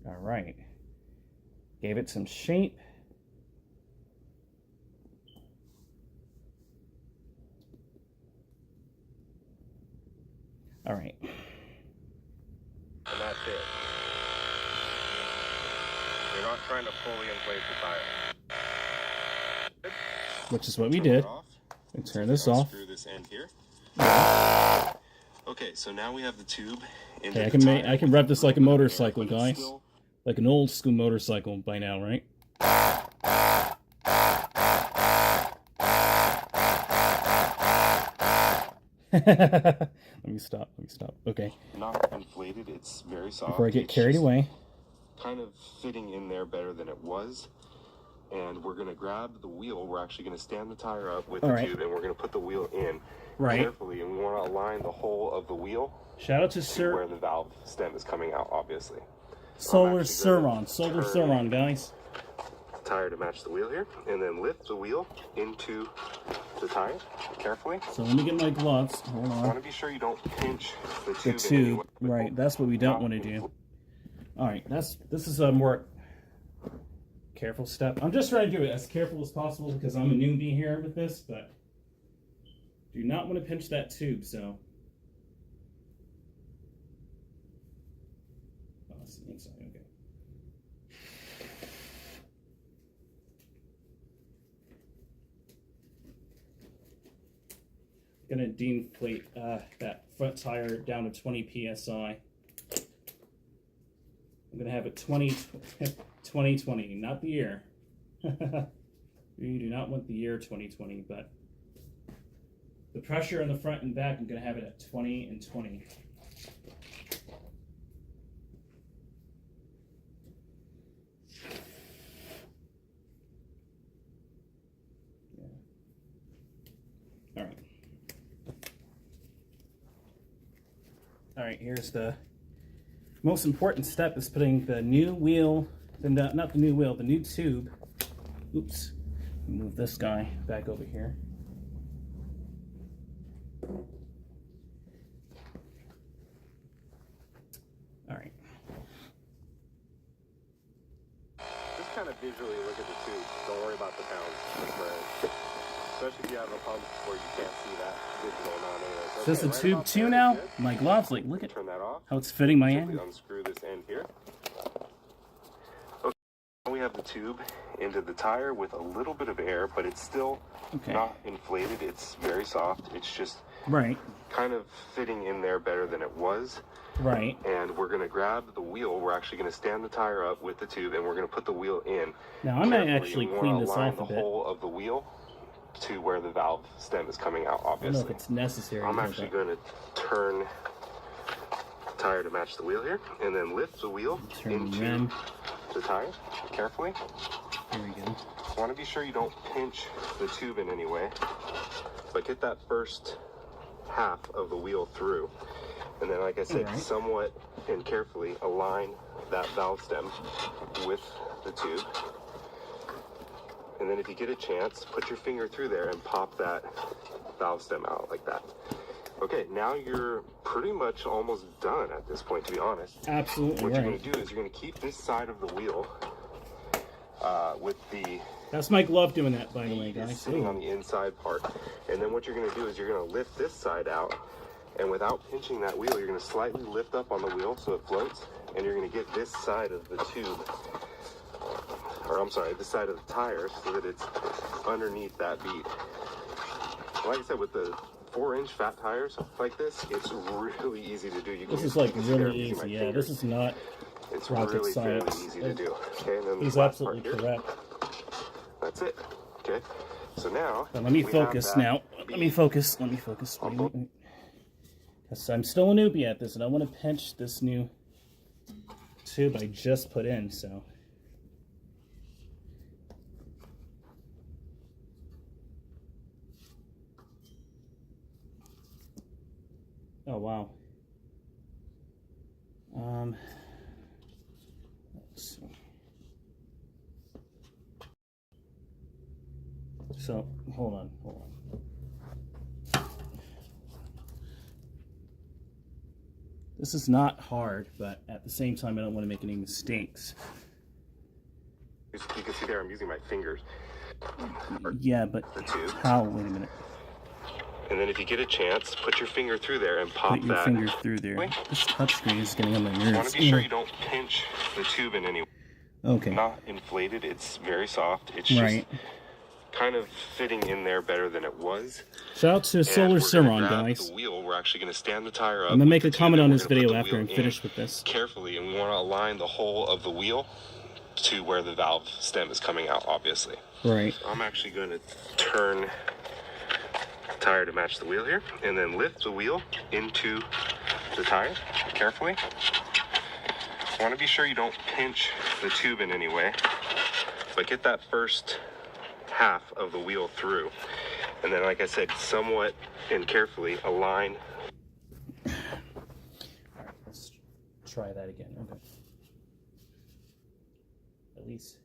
All right. Gave it some shape. All right. And that's it. You're not trying to fully inflate the tire. Which is what we Turn did. it off. And turn this off. Unscrew this end here. Okay, so now we have the tube into Okay, the tire. I can rev this like a With little bit of motorcycle, air, but it's guys. still- Like an old school motorcycle by now, right? Let me stop. Okay. Not inflated, it's very soft. Before I get It's carried just away. kind of fitting in there better than it was. And we're going to grab the wheel. We're actually going to stand the tire up with the All right. tube, and we're going to put the wheel in Right. carefully. And we want to align the whole of the wheel Shout out to to where Sir the valve stem is coming out, obviously. Solar actually gonna Suron. Solar turn- Suron, guys. Tire to match the wheel here, and then lift the wheel into the tire carefully. So let me get my gloves. Hold Want on. to be sure you don't pinch the The tube. in any tube. way. Right. That's what we don't want to do. All right. This is a more careful step. I'm just trying to do it as careful as possible because I'm a newbie here with this, but do not want to pinch that tube. So. Oh, that's the inside. Okay. Gonna deflate that front tire down to 20 psi. I'm gonna have it 2020, not the year. We do not want the year 2020, but the pressure in the front and back, I'm gonna have it at 20 and 20. Yeah. All right. All right, here's the most important step is putting the new wheel, not the new wheel, the new tube. Oops, move this guy back over here. All right. Just kind of visually look at the tube. Don't worry about the pounds. Especially if you have a pump where you can't see that digital non-air. Is this a tube 2 now? My gloves, like, look at Turn that off. how it's fitting my Simply hand. unscrew this end here. Okay, now we have the tube into the tire with a little bit of air, but it's still Okay. not inflated. It's very soft. It's just Right, kind of fitting in there better than it was. right. And we're going to grab the wheel. We're actually going to stand the tire up with the tube, and we're going to put the wheel in. Now I'm gonna carefully. actually We clean wanna this align off a the bit. whole of the wheel to where the valve stem is coming out, I don't know obviously. if it's necessary. I'm to actually do going to turn the tire to match the wheel here, and then lift the wheel Turn into around. the tire carefully. that. Here we go. Want to be sure you don't pinch the tube in any way, but get that first half of the wheel through. And then, like I said, Alright. somewhat and carefully align that valve stem with the tube. And then if you get a chance, put your finger through there and pop that valve stem out like that. Okay, now you're pretty much almost done at this point, to be honest. Absolutely What right. you're going to do is you're going to keep this side of the wheel with the... That's my glove doing that, by the way, guys. Sitting on the inside part. And then what you're going to do is you're going to lift this side out, and without pinching that wheel, you're going to slightly lift up on the wheel so it floats, and you're going to get this side of the tube, or I'm sorry, this side of the tire, so that it's underneath that bead. Like I said, with the 4-inch fat tires like this, it's really easy to do. This is like really easy. Yeah, this is not rocket science. Fairly easy to do. Okay, and then he's absolutely correct. That's it. Okay, so now let me focus now. Let me focus. Because I'm still a newbie at this, and I want to pinch this new tube I just put in. So. Oh wow. Let's see. So hold on. This is not hard, but at the same time, I don't want to make any mistakes. You can see there, I'm using my fingers. Yeah, but how? Wait a minute. And then if you get a chance, put your finger through there and pop Put your that. finger through there. This touchscreen is getting on my nerves. You want to be sure you don't pinch the tube in any way. Okay. Not inflated, it's very soft. It's right. just kind of fitting in there better than it was. Shout out to Solar Ciron, guys. The wheel, we're actually going to stand the tire up. I'm going to make a comment on this video after I'm finished with this. Carefully, and we want to align the whole of the wheel to where the valve stem is coming out, obviously. Right. So I'm actually going to turn tire to match the wheel here, and then lift the wheel into the tire carefully. You want to be sure you don't pinch the tube in any way, but get that first half of the wheel through, and then, like I said, somewhat and carefully align. All right, let's try that again. Okay. At least.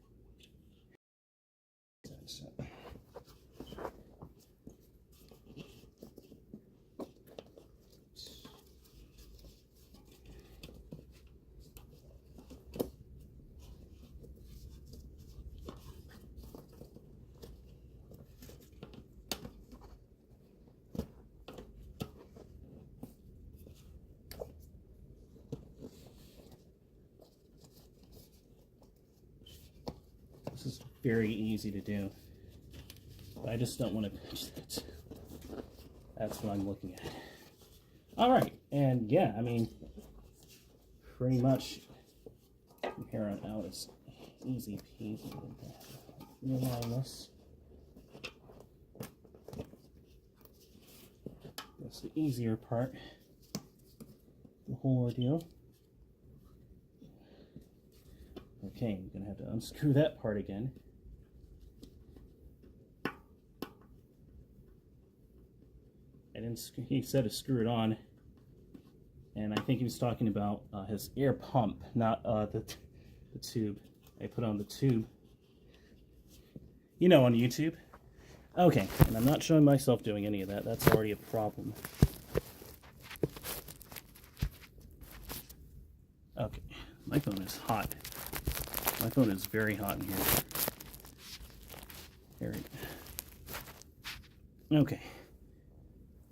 This is very easy to do. But I just don't want to pinch it. That's what I'm looking at. All right, and yeah, I mean, pretty much from here on out, it's easy peasy. Reline this. That's the easier part. The whole ordeal. Okay, I'm gonna have to unscrew that part again. He said to screw it on, and I think he was talking about his air pump, not the tube. I put on the tube, you know, on YouTube. Okay, and I'm not showing myself doing any of that. That's already a problem. Okay, my phone is hot. My phone is very hot in here. There we go. Okay.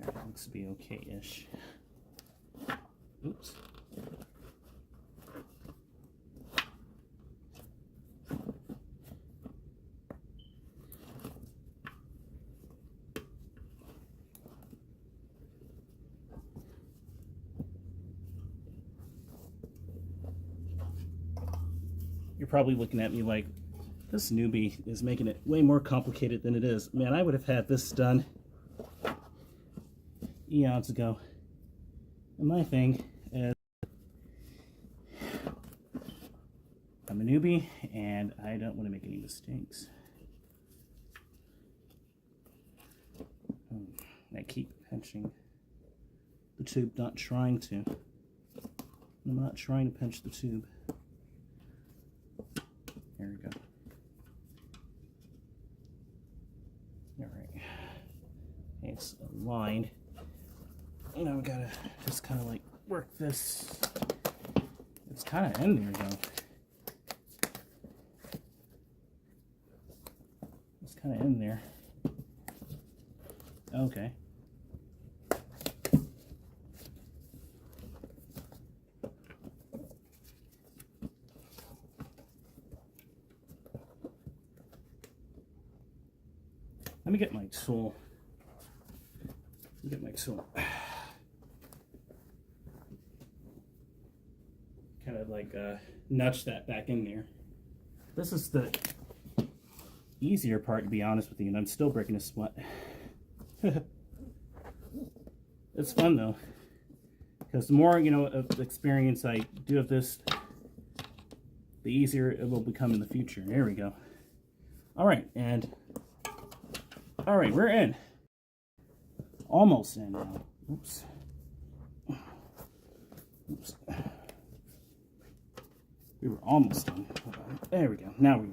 That looks to be okay-ish. Oops. You're probably looking at me like, this newbie is making it way more complicated than it is. Man, I would have had this done eons ago. And my thing is, I'm a newbie and I don't want to make any mistakes. I keep pinching the tube, not trying to. I'm not trying to pinch the tube. There we go. It's aligned. Now we gotta just kind of like work this. It's kind of in there though. It's kind of in there. Okay. Let me get my tool. Kind of like nudge that back in there. This is the easier part, to be honest with you, and I'm still breaking a sweat. It's fun though, because the more of experience I do of this, the easier it will become in the future. There we go. All right, we're in. Almost in now. Oops. We were almost done. There we go. Now we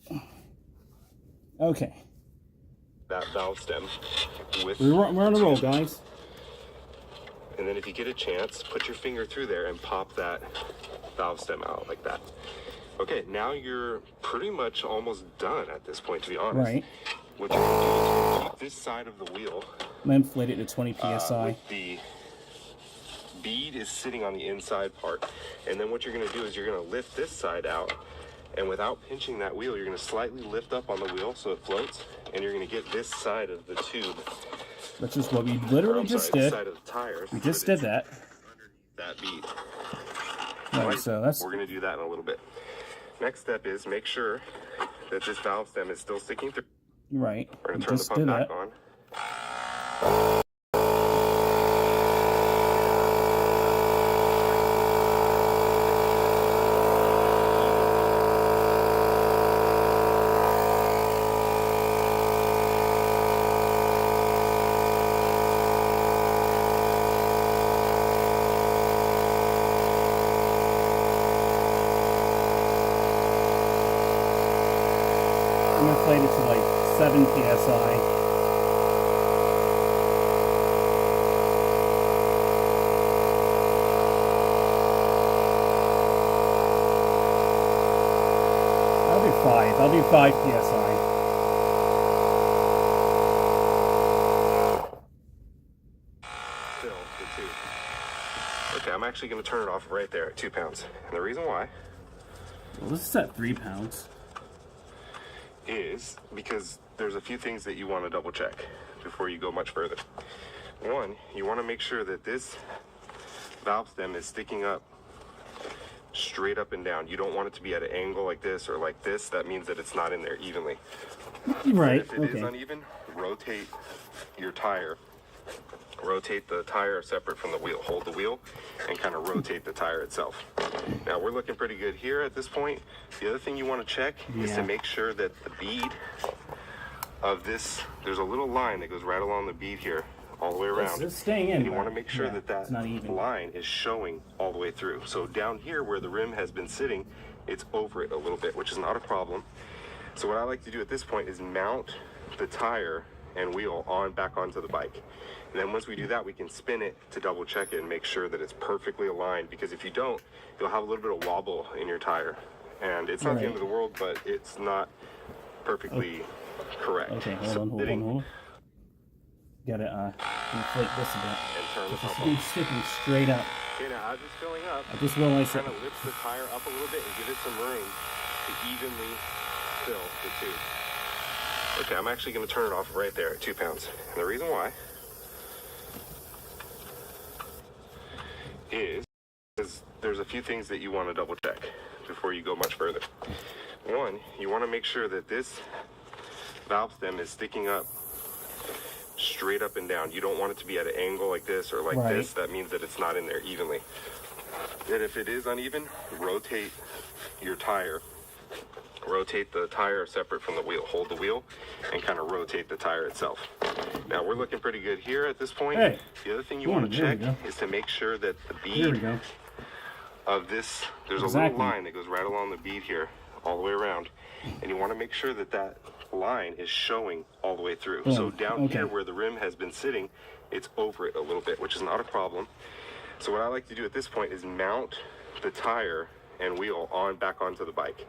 are. Okay. That valve stem with... We're on a roll, guys. And then if you get a chance, put your finger through there and pop that valve stem out like that. Okay, now you're pretty much almost done at this point, to be honest. Right. What you're going to do is keep this side of the wheel. I'm going to inflate it to 20 psi. With the bead is sitting on the inside part. And then what you're going to do is you're going to lift this side out. And without pinching that wheel, you're going to slightly lift up on the wheel so it floats. And you're going to get this side of the tube. Which is what we literally just did. Side of the tires, we just did that. That bead. Right, so that's... We're going to do that in a little bit. Next step is make sure that this valve stem is still sticking through. Right. We're going to turn the pump back on. I'm going to inflate it to like 7 psi. I'll do 5 psi. Fill the tube. Okay, I'm actually going to turn it off right there at 2 pounds. And the reason why... Well, this is at 3 pounds. Is because there's a few things that you want to double check before you go much further. One, you want to make sure that this valve stem is sticking up straight up and down. You don't want it to be at an angle like this or like this. That means that it's not in there evenly. Right. If it is uneven, rotate your tire. Rotate the tire separate from the wheel. Hold the wheel and kind of rotate the tire itself. Now we're looking pretty good here at this point. The other thing you want to check is to make sure that the bead of this, there's a little line that goes right along the bead here all the way around. It's staying in. And you want to make sure that that even. line is showing all the way through. So down here where the rim has been sitting, it's over it a little bit, which is not a problem. So what I like to do at this point is mount the tire and wheel back onto the bike. And then once we do that, we can spin it to double check it and make sure that it's perfectly aligned, because if you don't, you'll have a little bit of wobble in your tire. And it's not the end of the world, but it's not perfectly correct. Okay, hold on. Gotta inflate this a bit. And turn the pump It's sticking straight up. Okay, now as it's filling up, I just realized kind of lift the tire up a little bit and give it some room to evenly fill the tube. Okay, I'm actually going to turn it off right there at 2 pounds. And the reason why is there's a few things that you want to double check before you go much further. One, you want to make sure that this valve stem is sticking up straight up and down. You don't want it to be at an angle like this or like this. That means that it's not in there evenly. And if it is uneven, rotate your tire. Rotate the tire separate from the wheel. Hold the wheel and kind of rotate the tire itself. Now we're looking pretty good here at this point. Hey. The other thing you want to check is to make sure that the bead of this, there's a little line that goes right along the bead here all the way around, and you want to make sure that that line is showing all the way through. So down here where the rim has been sitting, it's over it a little bit, which is not a problem. So what I like to do at this point is mount the tire and wheel back onto the bike.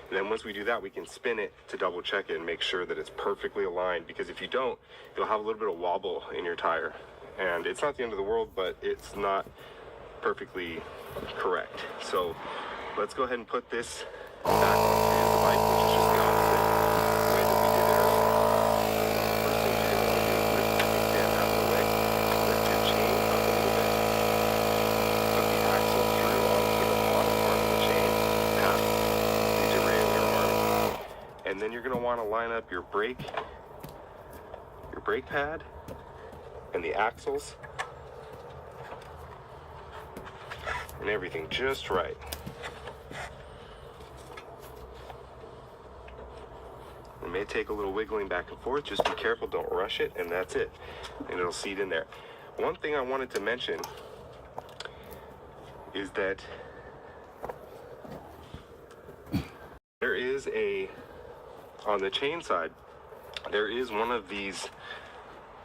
And then once we do that, we can spin it to double check it and make sure that it's perfectly aligned, because if you don't, you'll have a little bit of wobble in your tire. And it's not the end of the world, but it's not perfectly correct. So let's go ahead and put this back onto the bike, which is just the opposite way that we did it earlier. First thing you're going to want to do is lift the stand out of the way, lift your chain up a little bit, put the axle through onto the bottom part of the chain, past the derailleur arm, and then you're going to want to line up your brake pad and the axles and everything just right. It may take a little wiggling back and forth. Just be careful, don't rush it, and that's it. And it'll seat in there. One thing I wanted to mention is that there is on the chain side, there is one of these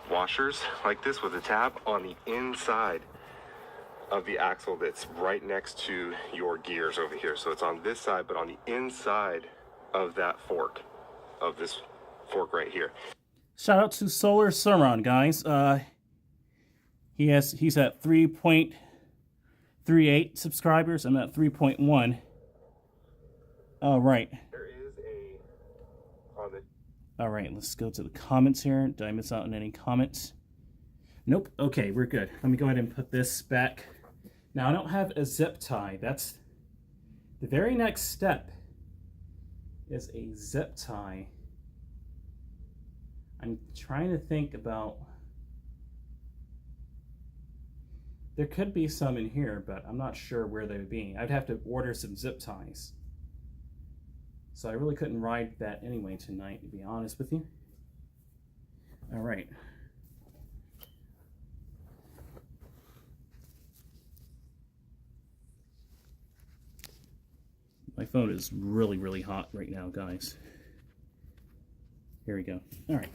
washers like this with a tab on the inside of the axle that's right next to your gears over here. So it's on this side, but on the inside of that fork, of this fork right here. Shout out to Solar Sauron, guys. He's at 3.38 subscribers. I'm at 3.1. All right. There is on the. All right, let's go to the comments here. Did I miss out on any comments? Nope. Okay, we're good. Let me go ahead and put this back. Now, I don't have a zip tie. That's the very next step, is a zip tie. I'm trying to think about, there could be some in here, but I'm not sure where they would be. I'd have to order some zip ties. So I really couldn't ride that anyway tonight, to be honest with you. All right. My phone is really, really hot right now, guys. Here we go. All right.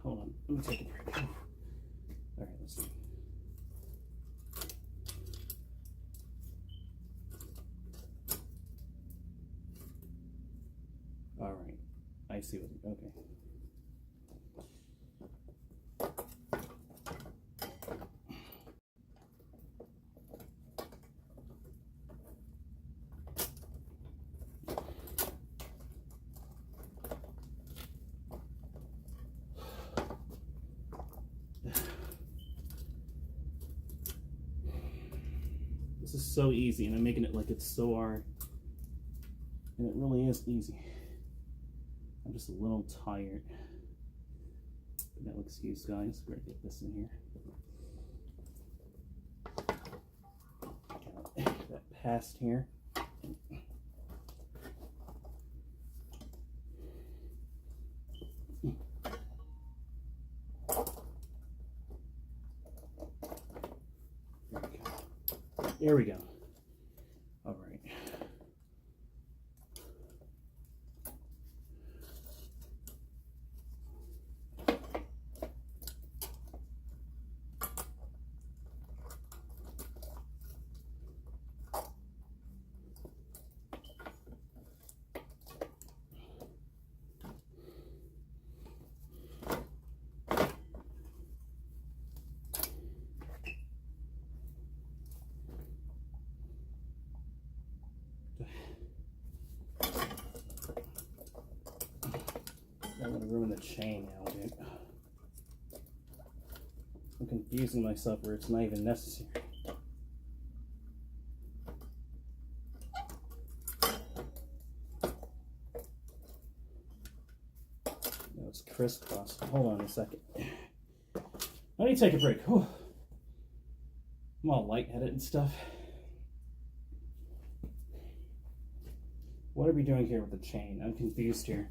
Hold on. Let me take a break. All right, let's see. All right, I see what. Okay. This is so easy, and I'm making it like it's so hard. And it really is easy. I'm just a little tired. No excuse, guys. We're gonna get this in here. Got that past here. There we go. All right. ruin the chain now, dude. I'm confusing myself where it's not even necessary. No, it's crisscross. Hold on a second. I need to take a break. Whew. I'm all lightheaded and stuff. What are we doing here with the chain? I'm confused here.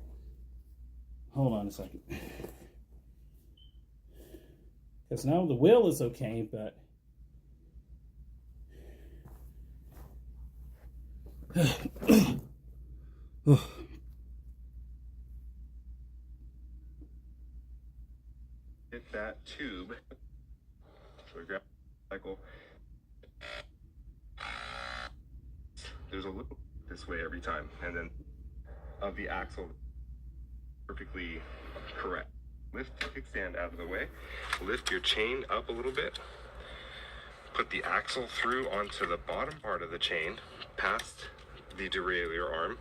Hold on a second. Because now the wheel is okay, but... Hit that tube. So we grab the cycle. There's a little this way every time, and then of the axle perfectly correct. Lift the kickstand out of the way. Lift your chain up a little bit. Put the axle through onto the bottom part of the chain, past the derailleur arm,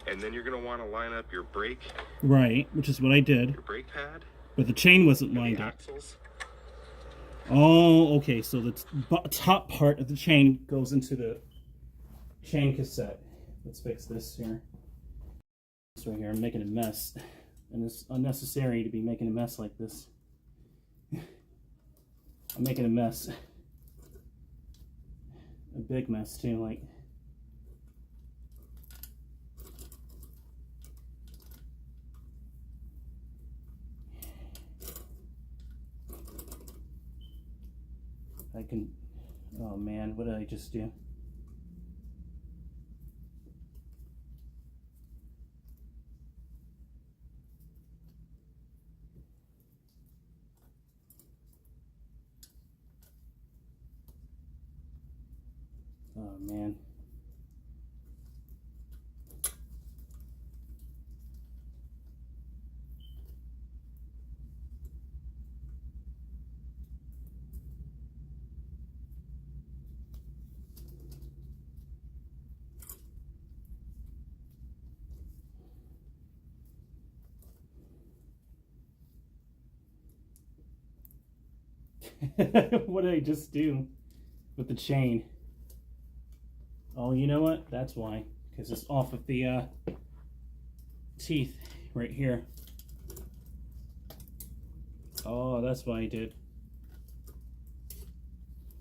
and then you're going to want to line up your brake. Right, which is what I did. Your brake pad. But the chain wasn't lined up. Axles. Oh, okay. So the top part of the chain goes into the chain cassette. Let's fix this here. This right here. I'm making a mess. And it's unnecessary to be making a mess like this. I'm making a mess. A big mess too, like. I can, oh man, what did I just do? Oh man. What did I just do with the chain? Oh, you know what? That's why. Because it's off of the teeth right here. Oh, that's why I did.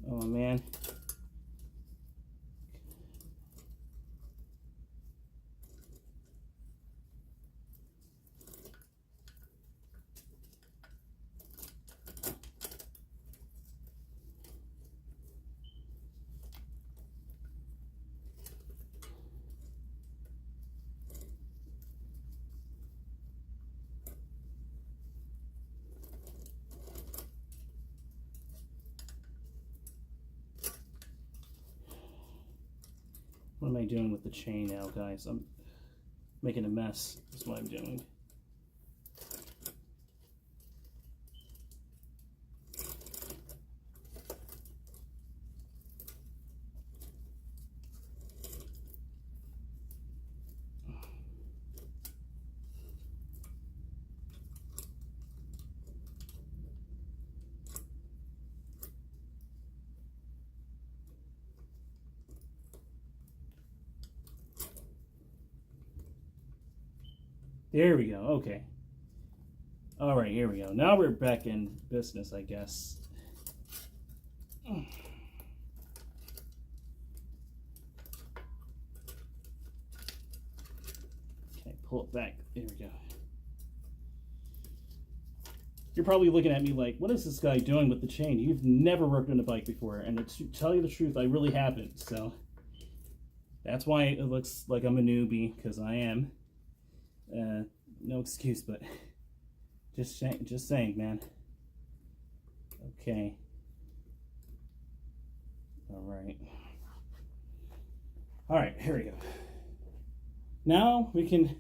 Oh, man. What am I doing with the chain now, guys? I'm making a mess. That's what I'm doing. There we go. Okay. All right, here we go. Now we're back in business, I guess. Okay, pull it back. There we go. You're probably looking at me like, what is this guy doing with the chain? You've never worked on a bike before. And to tell you the truth, I really haven't. So that's why it looks like I'm a newbie, because I am. No excuse, but just saying, man. Okay. All right, here we go. Now we can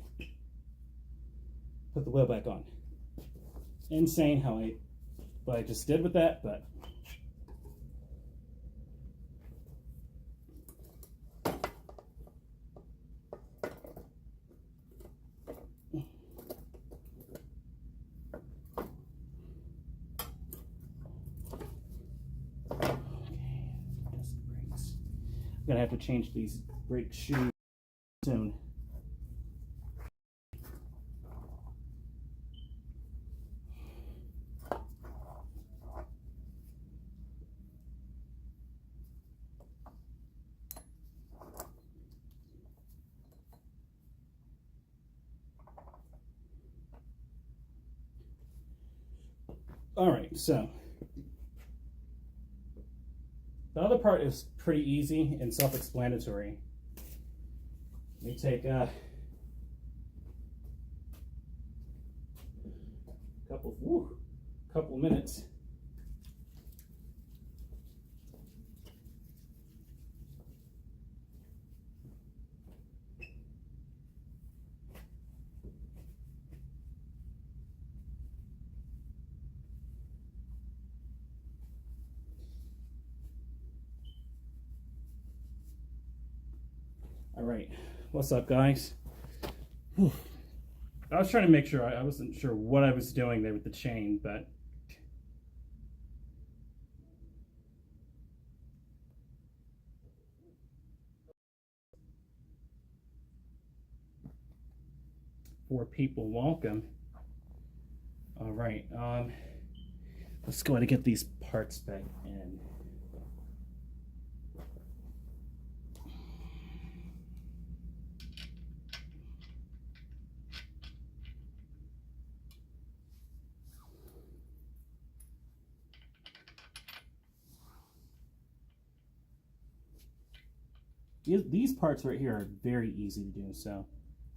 put the wheel back on. Insane how what I just did with that, but gonna have to change these brake shoes soon. All right, so the other part is pretty easy and self-explanatory. Let me take a couple minutes. All right, what's up, guys? Whew. I was trying to make sure, I wasn't sure what I was doing there with the chain, but four people, welcome. All right, let's go ahead and get these parts back in. These parts right here are very easy to do, so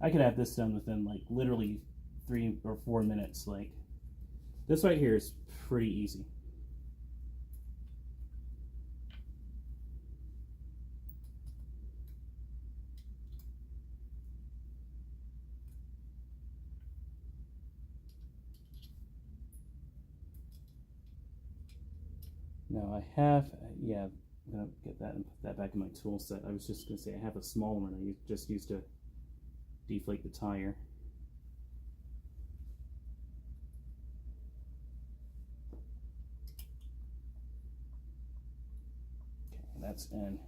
I could have this done within like literally 3 or 4 minutes. Like this right here is pretty easy. Now I have, yeah, I'm gonna get that and put that back in my tool set. I was just gonna say I have a small one I just used to deflate the tire. Okay, that's in.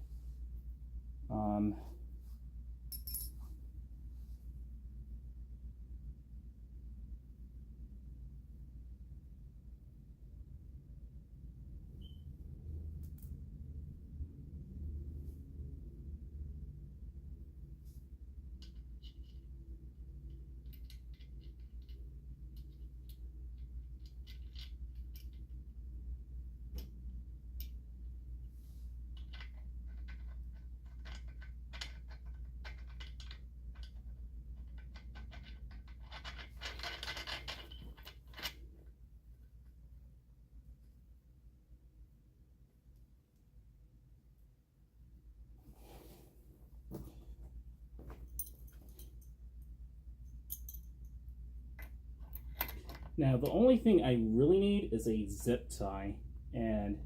Now the only thing I really need is a zip tie, and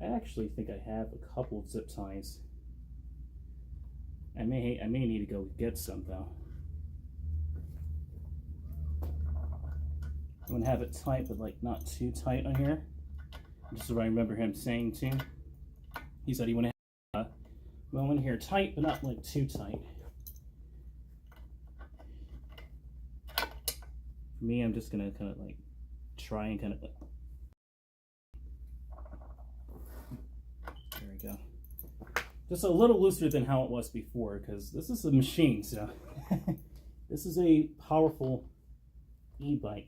I actually think I have a couple of zip ties. I may need to go get some though. I'm gonna have it tight, but like not too tight on here. This is what I remember him saying too. He said he wanted to have well in here tight, but not like too tight. For me, I'm just gonna kind of like try and kind of. There we go. Just a little looser than how it was before, because this is a machine, so this is a powerful e-bike.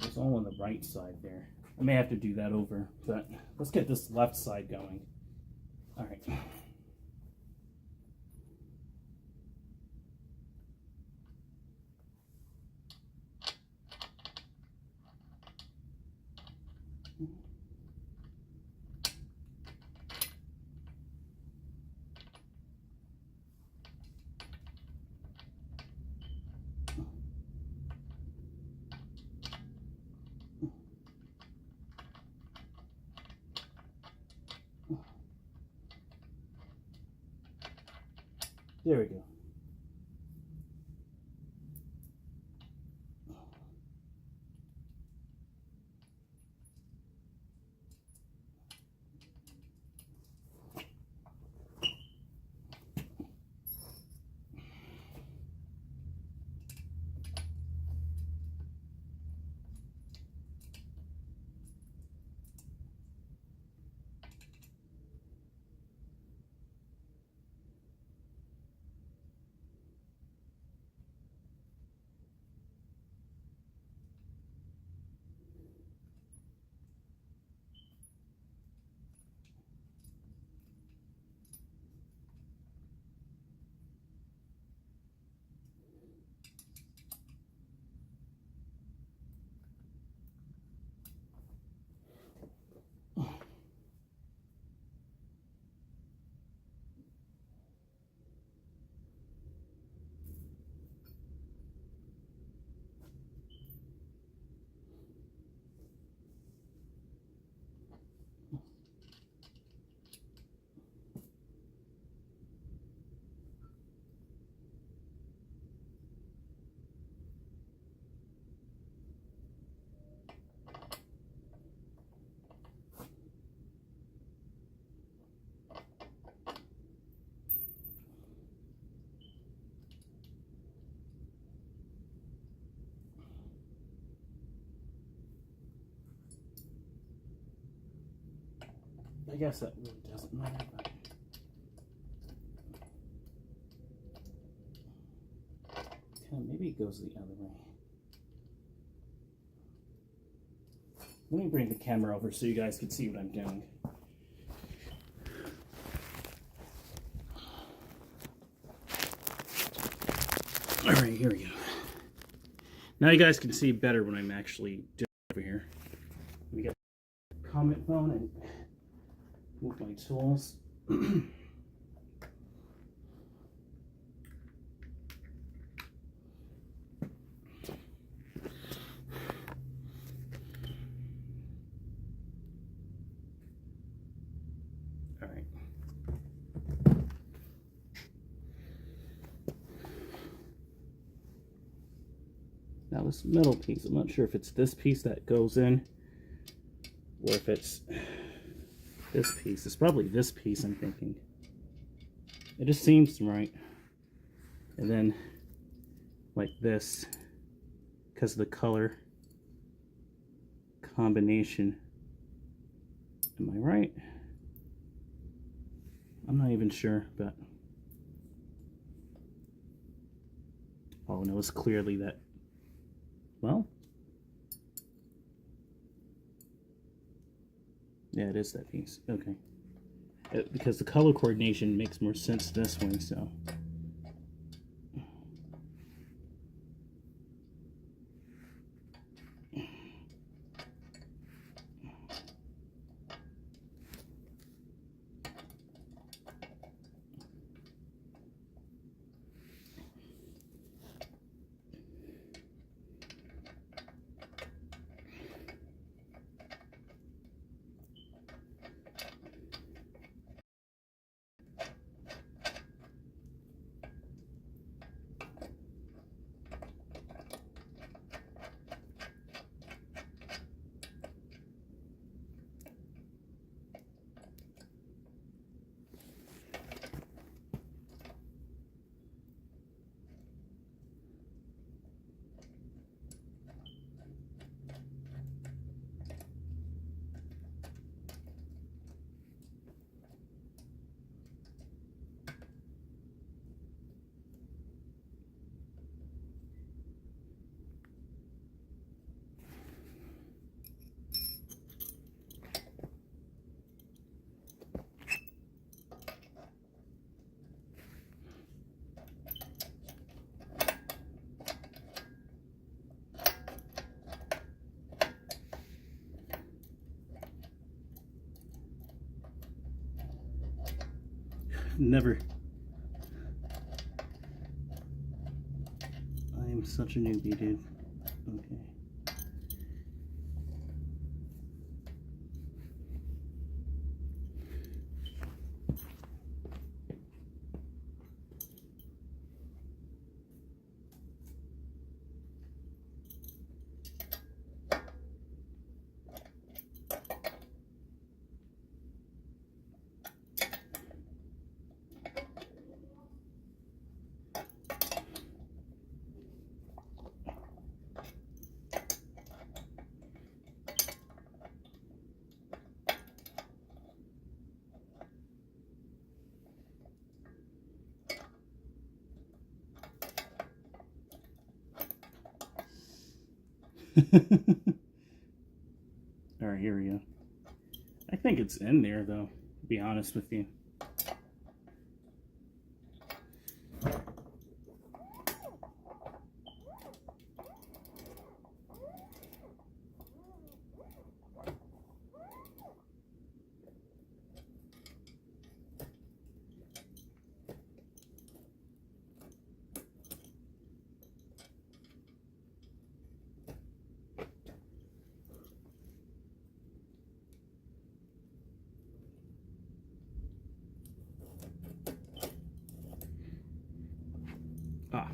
It's all on the right side there. I may have to do that over, but let's get this left side going. All right. There we go. I guess that really doesn't matter, but maybe it goes the other way. Let me bring the camera over so you guys can see what I'm doing. All right, here we go. Now you guys can see better when I'm actually doing it over here. Let me get the comment phone and move my tools. All right. Now this middle piece, I'm not sure if it's this piece that goes in or if it's this piece. It's probably this piece, I'm thinking. It just seems right. And then like this, because of the color combination. Am I right? I'm not even sure, but all I know is clearly that, well, yeah, it is that piece. Okay. Because the color coordination makes more sense this way, so. Never. I am such a newbie, dude. Okay. Alright, here we go. I think it's in there, though, to be honest with you. Ah.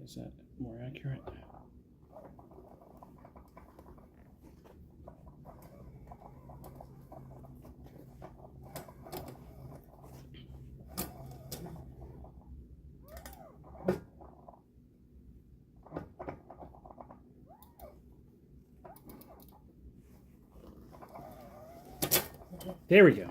Is that more accurate? There we go.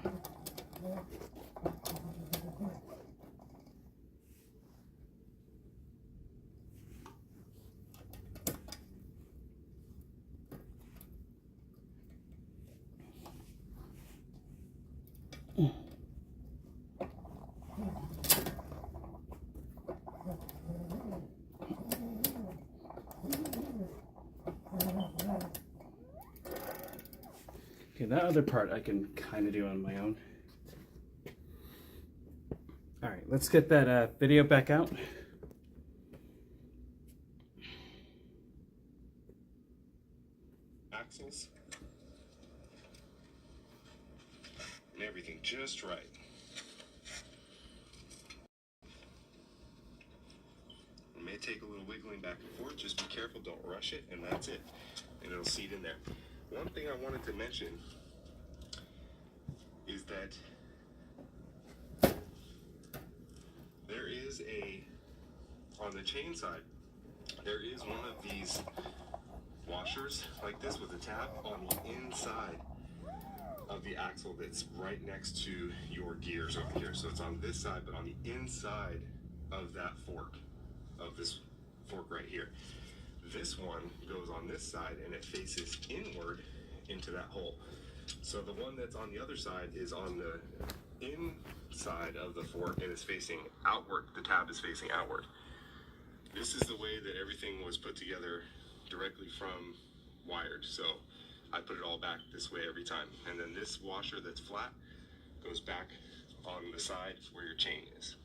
Okay, that other part I can kind of do on my own. All right, let's get that video back out. Axles. And everything just right. It may take a little wiggling back and forth. Just be careful, don't rush it, and that's it. And it'll seat in there. One thing I wanted to mention is that there is on the chain side, there is one of these washers like this with a tab on the inside of the axle that's right next to your gears over here. So it's on this side, but on the inside of that fork, of this fork right here. This one goes on this side and it faces inward into that hole. So the one that's on the other side is on the inside of the fork and is facing outward. The tab is facing outward. This is the way that everything was put together directly from wired. So I put it all back this way every time. And then this washer that's flat goes back on the side where your chain is.